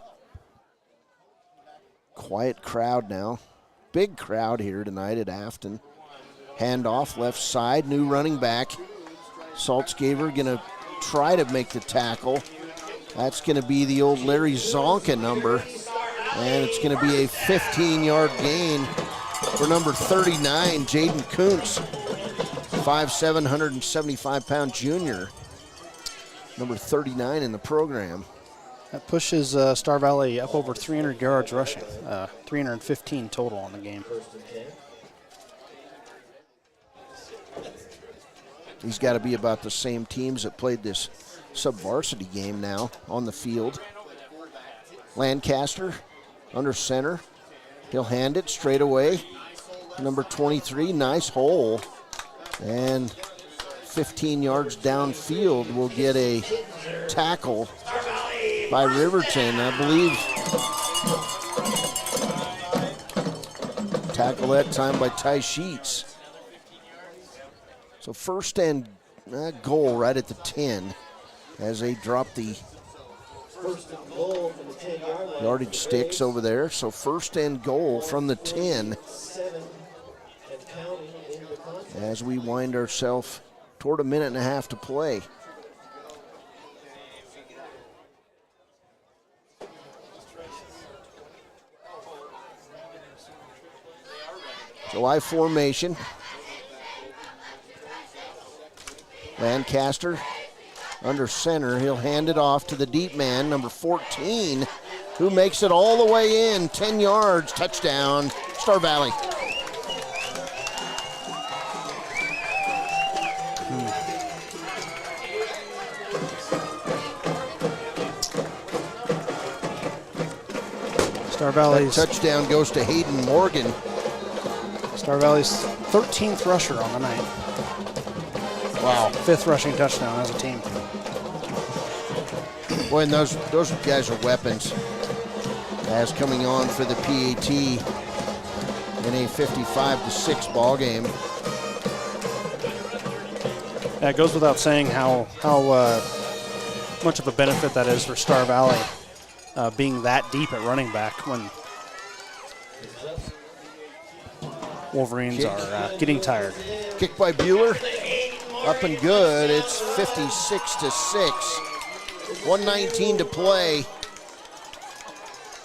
Quiet crowd now. Big crowd here tonight at Afton. Handoff left side, new running back. Saltzgaber gonna try to make the tackle. That's gonna be the old Larry Zonka number. And it's gonna be a 15-yard gain for number 39, Jaden Kuntz. 5'7", 175-pound junior. Number 39 in the program. That pushes StarValley up over 300 yards rushing, 315 total on the game. These got to be about the same teams that played this sub-varsity game now on the field. Lancaster under center. He'll hand it straight away. Number 23, nice hole. And 15 yards downfield will get a tackle by Riverton, I believe. Tackle that time by Ty Sheets. So first and goal right at the 10 as they drop the yardage sticks over there. So first and goal from the 10 as we wind ourselves toward a minute and a half to play. July formation. Lancaster under center. He'll hand it off to the deep man, number 14, who makes it all the way in. 10 yards, touchdown, StarValley. StarValley's touchdown goes to Hayden Morgan. StarValley's 13th rusher on the night. Wow. 5th rushing touchdown as a team. Boy, and those guys are weapons. As coming on for the PAT in a 55-6 ball game. Yeah, it goes without saying how much of a benefit that is for StarValley, being that deep at running back when Wolverines are getting tired. Kick by Bueller, up and good. It's 56-6. 1:19 to play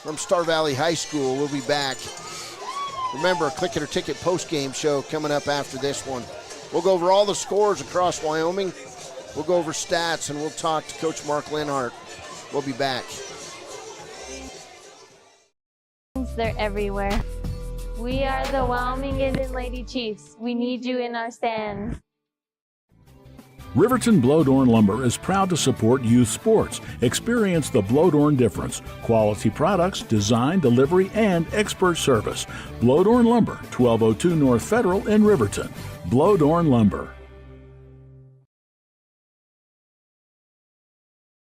from StarValley High School. We'll be back. Remember, a Click It or Ticket post-game show coming up after this one. We'll go over all the scores across Wyoming. We'll go over stats, and we'll talk to Coach Mark Linhart. We'll be back. They're everywhere. We are the Wyoming Indian Lady Chiefs. We need you in our stands. Riverton Blodorn Lumber is proud to support youth sports. Experience the Blodorn difference. Quality products, design, delivery, and expert service. Blodorn Lumber, 1202 North Federal in Riverton. Blodorn Lumber.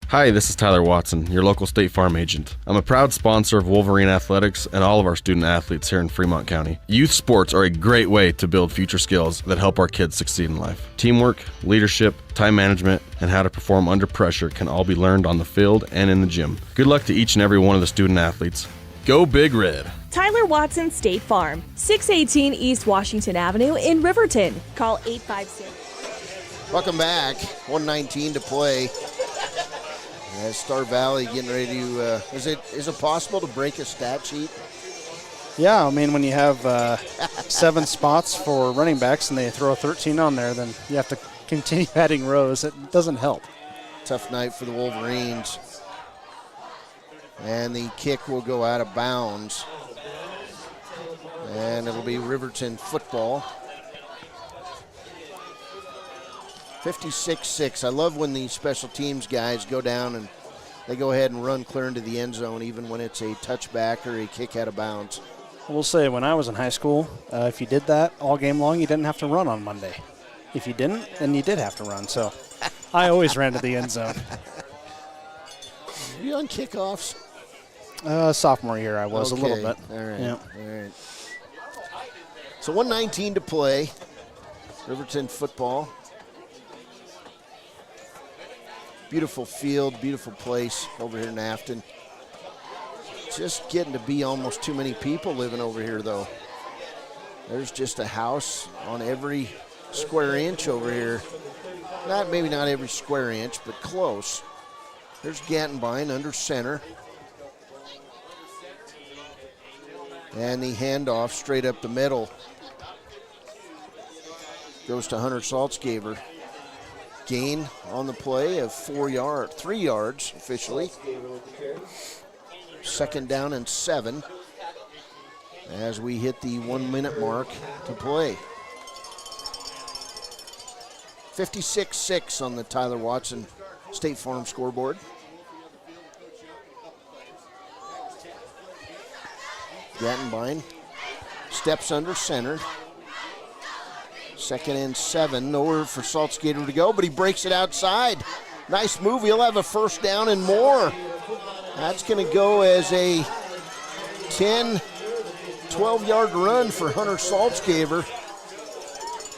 Hi, this is Tyler Watson, your local State Farm agent. I'm a proud sponsor of Wolverine Athletics and all of our student athletes here in Fremont County. Youth sports are a great way to build future skills that help our kids succeed in life. Teamwork, leadership, time management, and how to perform under pressure can all be learned on the field and in the gym. Good luck to each and every one of the student athletes. Go Big Red! Tyler Watson State Farm, 618 East Washington Avenue in Riverton. Call 856. Welcome back. 1:19 to play. As StarValley getting ready to, is it possible to break a stat sheet? Yeah, I mean, when you have 7 spots for running backs and they throw a 13 on there, then you have to continue adding rows. It doesn't help. Tough night for the Wolverines. And the kick will go out of bounds. And it'll be Riverton football. 56-6. I love when these special teams guys go down and they go ahead and run clear into the end zone, even when it's a touchback or a kick out of bounds. I will say, when I was in high school, if you did that all game long, you didn't have to run on Monday. If you didn't, then you did have to run. So I always ran to the end zone. Were you on kickoffs? Sophomore year I was Okay. a little bit. All right. Yeah. All right. So 1:19 to play. Riverton football. Beautiful field, beautiful place over here in Afton. Just getting to be almost too many people living over here, though. There's just a house on every square inch over here. Maybe not every square inch, but close. There's Gantenbein under center. And the handoff straight up the middle goes to Hunter Saltzgaber. Gain on the play of 3 yards officially. 2nd down and 7 as we hit the 1 minute mark to play. 56-6 on the Tyler Watson State Farm scoreboard. Gantenbein steps under center. 2nd and 7, nowhere for Saltzgaber to go, but he breaks it outside. Nice move, he'll have a 1st down and more. That's going to go as a 10, 12-yard run for Hunter Saltzgaber.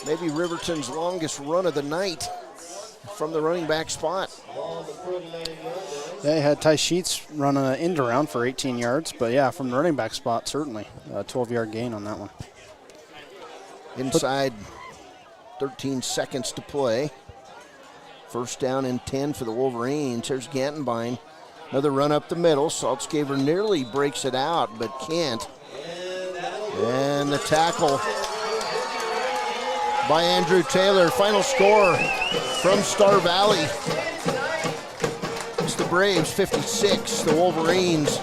Maybe Riverton's longest run of the night from the running back spot. They had Ty Sheets run an end around for 18 yards, but yeah, from the running back spot, certainly a 12-yard gain on that one. Inside 13 seconds to play. 1st down and 10 for the Wolverines. There's Gantenbein. Another run up the middle. Saltzgaber nearly breaks it out, but can't. And the tackle by Andrew Taylor. Final score from StarValley. It's the Braves 56, the Wolverines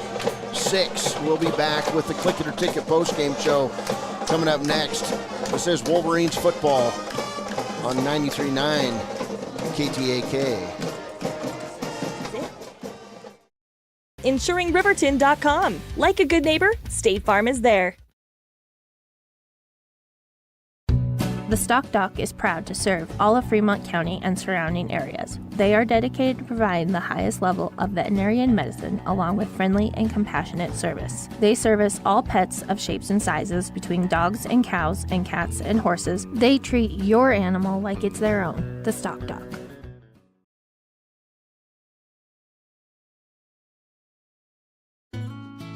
6. We'll be back with the Click It or Ticket postgame show coming up next. This is Wolverines football on 93.9 KTAK. InsuringRiverton.com. Like a good neighbor, State Farm is there. The Stock Dock is proud to serve all of Fremont County and surrounding areas. They are dedicated to providing the highest level of veterinarian medicine along with friendly and compassionate service. They service all pets of shapes and sizes between dogs and cows and cats and horses. They treat your animal like it's their own. The Stock Dock.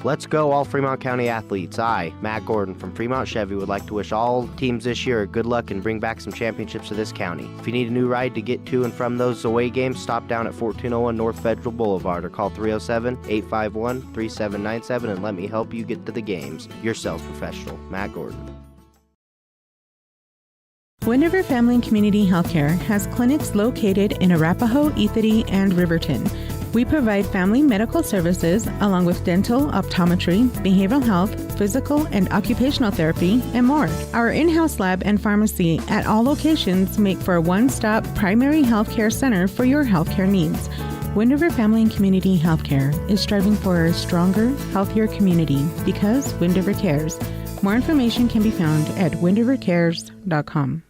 Let's go, all Fremont County athletes. I, Matt Gordon from Fremont Chevy, would like to wish all teams this year good luck and bring back some championships to this county. If you need a new ride to get to and from those away games, stop down at 1401 North Federal Boulevard or call 307-851-3797 and let me help you get to the games. Your sales professional, Matt Gordon. Wind River Family and Community Healthcare has clinics located in Arapahoe, Ethity, and Riverton. We provide family medical services along with dental, optometry, behavioral health, physical and occupational therapy, and more. Our in-house lab and pharmacy at all locations make for a one-stop primary healthcare center for your healthcare needs. Wind River Family and Community Healthcare is striving for a stronger, healthier community because Wind River cares. More information can be found at windrivercares.com.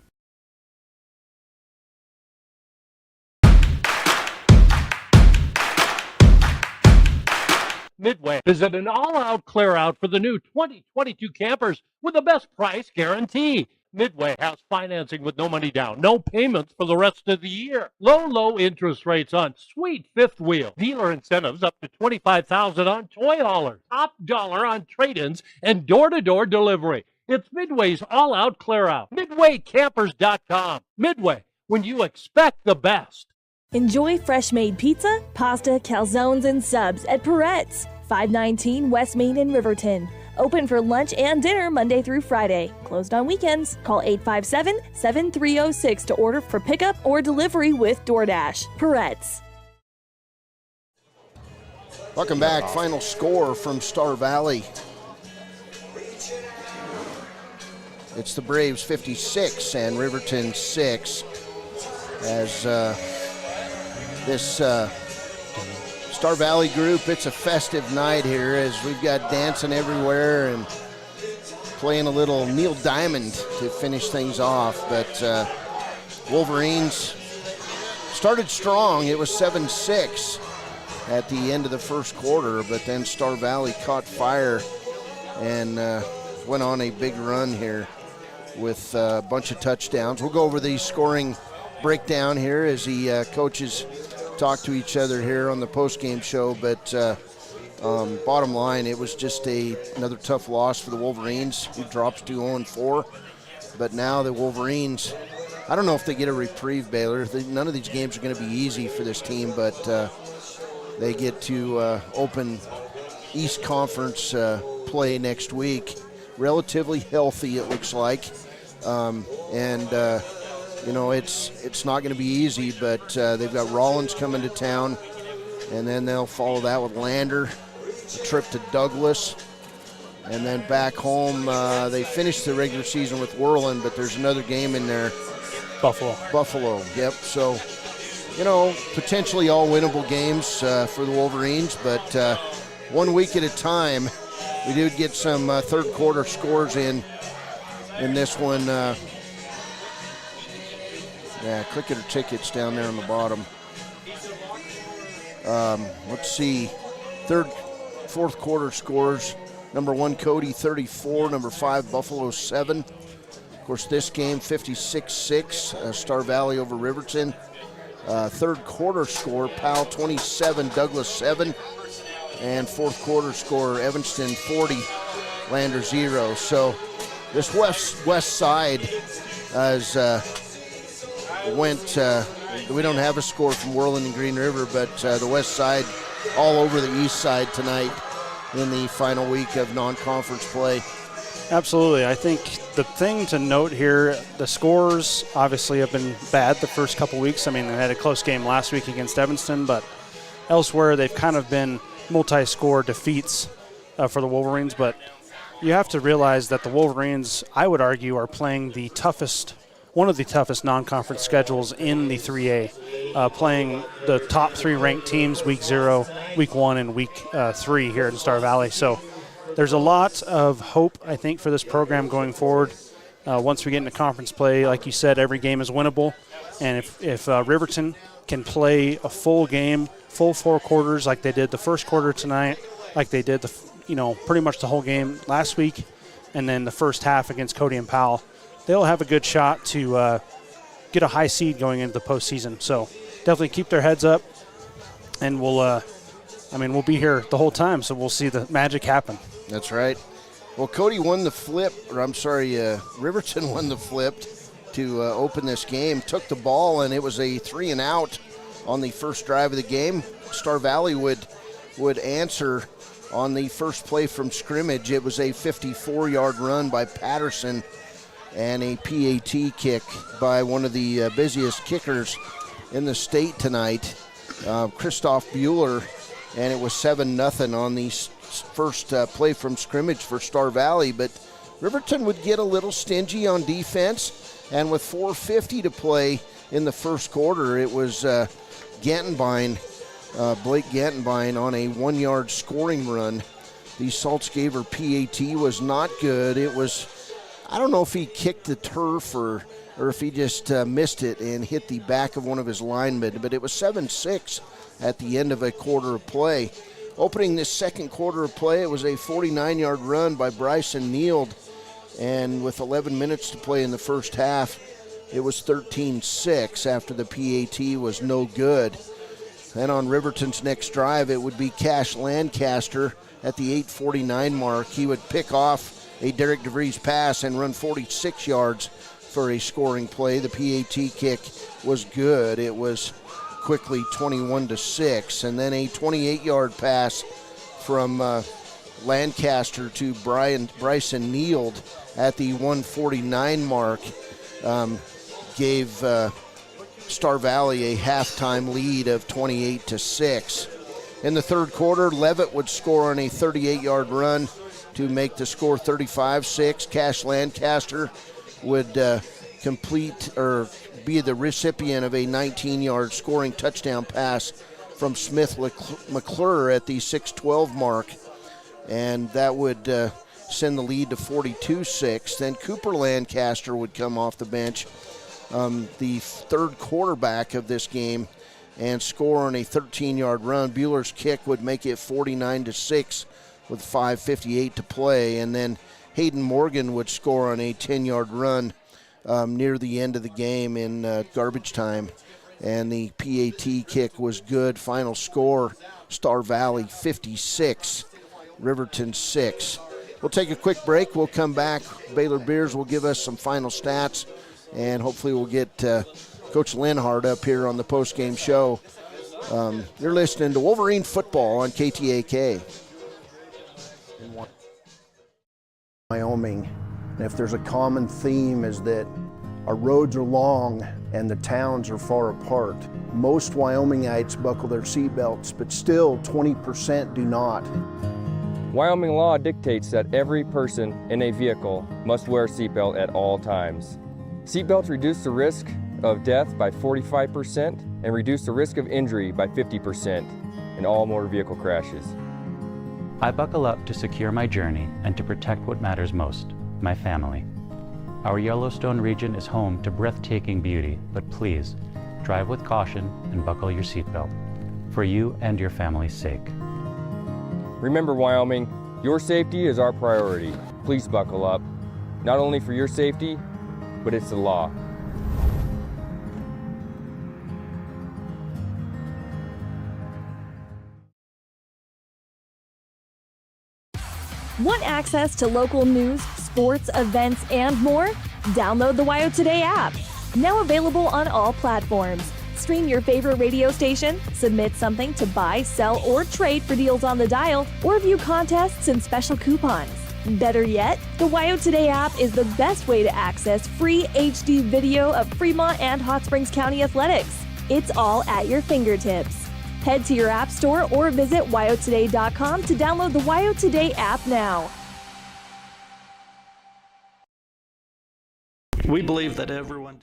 Midway is at an all-out clear-out for the new 2022 campers with the best price guarantee. Midway has financing with no money down, no payments for the rest of the year. Low interest rates on sweet fifth wheel. Dealer incentives up to $25,000 on toy haulers. Top dollar on trade-ins and door-to-door delivery. It's Midway's all-out clear-out. MidwayCampers.com. Midway, when you expect the best. Enjoy fresh-made pizza, pasta, calzones, and subs at Perette's, 519 West Main in Riverton. Open for lunch and dinner Monday through Friday. Closed on weekends. Call 857-7306 to order for pickup or delivery with DoorDash. Peretz. Welcome back. Final score from StarValley. It's the Braves 56 and Riverton 6. As this StarValley group, it's a festive night here as we've got dancing everywhere and playing a little Neil Diamond to finish things off. But Wolverines started strong. It was 7-6 at the end of the first quarter, but then StarValley caught fire and went on a big run here with a bunch of touchdowns. We'll go over the scoring breakdown here as the coaches talk to each other here on the post-game show, but bottom line, it was just another tough loss for the Wolverines, who drops to 0-4. But now the Wolverines, I don't know if they get a reprieve, Baylor. None of these games are going to be easy for this team, but they get to open East Conference play next week. Relatively healthy, it looks like. It's not going to be easy, but they've got Rollins coming to town, and then they'll follow that with Lander, a trip to Douglas, and then back home. They finished the regular season with Whirland, but there's another game in there. Buffalo, yep. So, potentially all winnable games for the Wolverines, but 1 week at a time. We did get some third quarter scores in this one. Click it or tickets down there on the bottom. Let's see. Fourth quarter scores. Number 1, Cody, 34. Number 5, Buffalo, 7. Of course, this game, 56-6, StarValley over Riverton. Third quarter score, Powell, 27, Douglas, 7. And fourth quarter score, Evanston 40, Lander 0. So this west side has we don't have a score from Whirland and Green River, but the west side all over the east side tonight in the final week of non-conference play. Absolutely. I think the thing to note here, the scores obviously have been bad the first couple weeks. I mean, they had a close game last week against Evanston, but elsewhere they've kind of been multi-score defeats for the Wolverines. But you have to realize that the Wolverines, I would argue, are playing one of the toughest non-conference schedules in the 3A, playing the top 3 ranked teams week 0, week 1, and week 3 here in StarValley. So there's a lot of hope, I think, for this program going forward. Once we get into conference play, like you said, every game is winnable. And if Riverton can play a full game, full 4 quarters like they did the first quarter tonight, like they did pretty much the whole game last week, and then the first half against Cody and Powell, they'll have a good shot to get a high seed going into the postseason. So definitely keep their heads up, and we'll be here the whole time, so we'll see the magic happen. That's right. Well, Riverton won the flip to open this game. Took the ball, and it was a 3-and-out on the first drive of the game. StarValley would answer on the first play from scrimmage. It was a 54-yard run by Patterson and a PAT kick by one of the busiest kickers in the state tonight, Christoph Bueller, and it was 7-0 on the first play from scrimmage for StarValley. But Riverton would get a little stingy on defense, and with 4:50 to play in the first quarter, it was Gantenbein, Blake Gantenbein, on a 1-yard scoring run. The Saltzgaver PAT was not good. It was, I don't know if he kicked the turf or if he just missed it and hit the back of one of his linemen, but it was 7-6 at the end of a quarter of play. Opening this second quarter of play, it was a 49-yard run by Bryson Neild, and with 11 minutes to play in the first half, it was 13-6 after the PAT was no good. Then on Riverton's next drive, it would be Cash Lancaster at the 8:49 mark. He would pick off a Derek DeVries pass and run 46 yards for a scoring play. The PAT kick was good. It was quickly 21-6, and then a 28-yard pass from Lancaster to Bryson Neild at the 149 mark gave StarValley a halftime lead of 28-6. In the third quarter, Levitt would score on a 38-yard run to make the score 35-6. Cash Lancaster would complete or be the recipient of a 19-yard scoring touchdown pass from Smith McClure at the 6:12 mark, and that would send the lead to 42-6. Then Cooper Lancaster would come off the bench, the third quarterback of this game, and score on a 13-yard run. Bueller's kick would make it 49-6 with 5:58 to play, and then Hayden Morgan would score on a 10-yard run near the end of the game in garbage time, and the PAT kick was good. Final score, StarValley 56, Riverton 6. We'll take a quick break. We'll come back. Baylor Beers will give us some final stats, and hopefully we'll get Coach Linhart up here on the post-game show. You're listening to Wolverine Football on KTAK. Wyoming, and if there's a common theme is that our roads are long and the towns are far apart. Most Wyomingites buckle their seatbelts, but still 20% do not. Wyoming law dictates that every person in a vehicle must wear a seatbelt at all times. Seatbelts reduce the risk of death by 45% and reduce the risk of injury by 50% in all motor vehicle crashes. I buckle up to secure my journey and to protect what matters most, my family. Our Yellowstone region is home to breathtaking beauty, but please, drive with caution and buckle your seatbelt, for you and your family's sake. Remember, Wyoming, your safety is our priority. Please buckle up, not only for your safety, but it's the law. Want access to local news, sports, events, and more? Download the WYO Today app. Now available on all platforms. Stream your favorite radio station, submit something to buy, sell, or trade for deals on the dial, or view contests and special coupons. Better yet, the WYO Today app is the best way to access free HD video of Fremont and Hot Springs County athletics. It's all at your fingertips. Head to your app store or visit wyotoday.com to download the WYO Today app now. We believe that everyone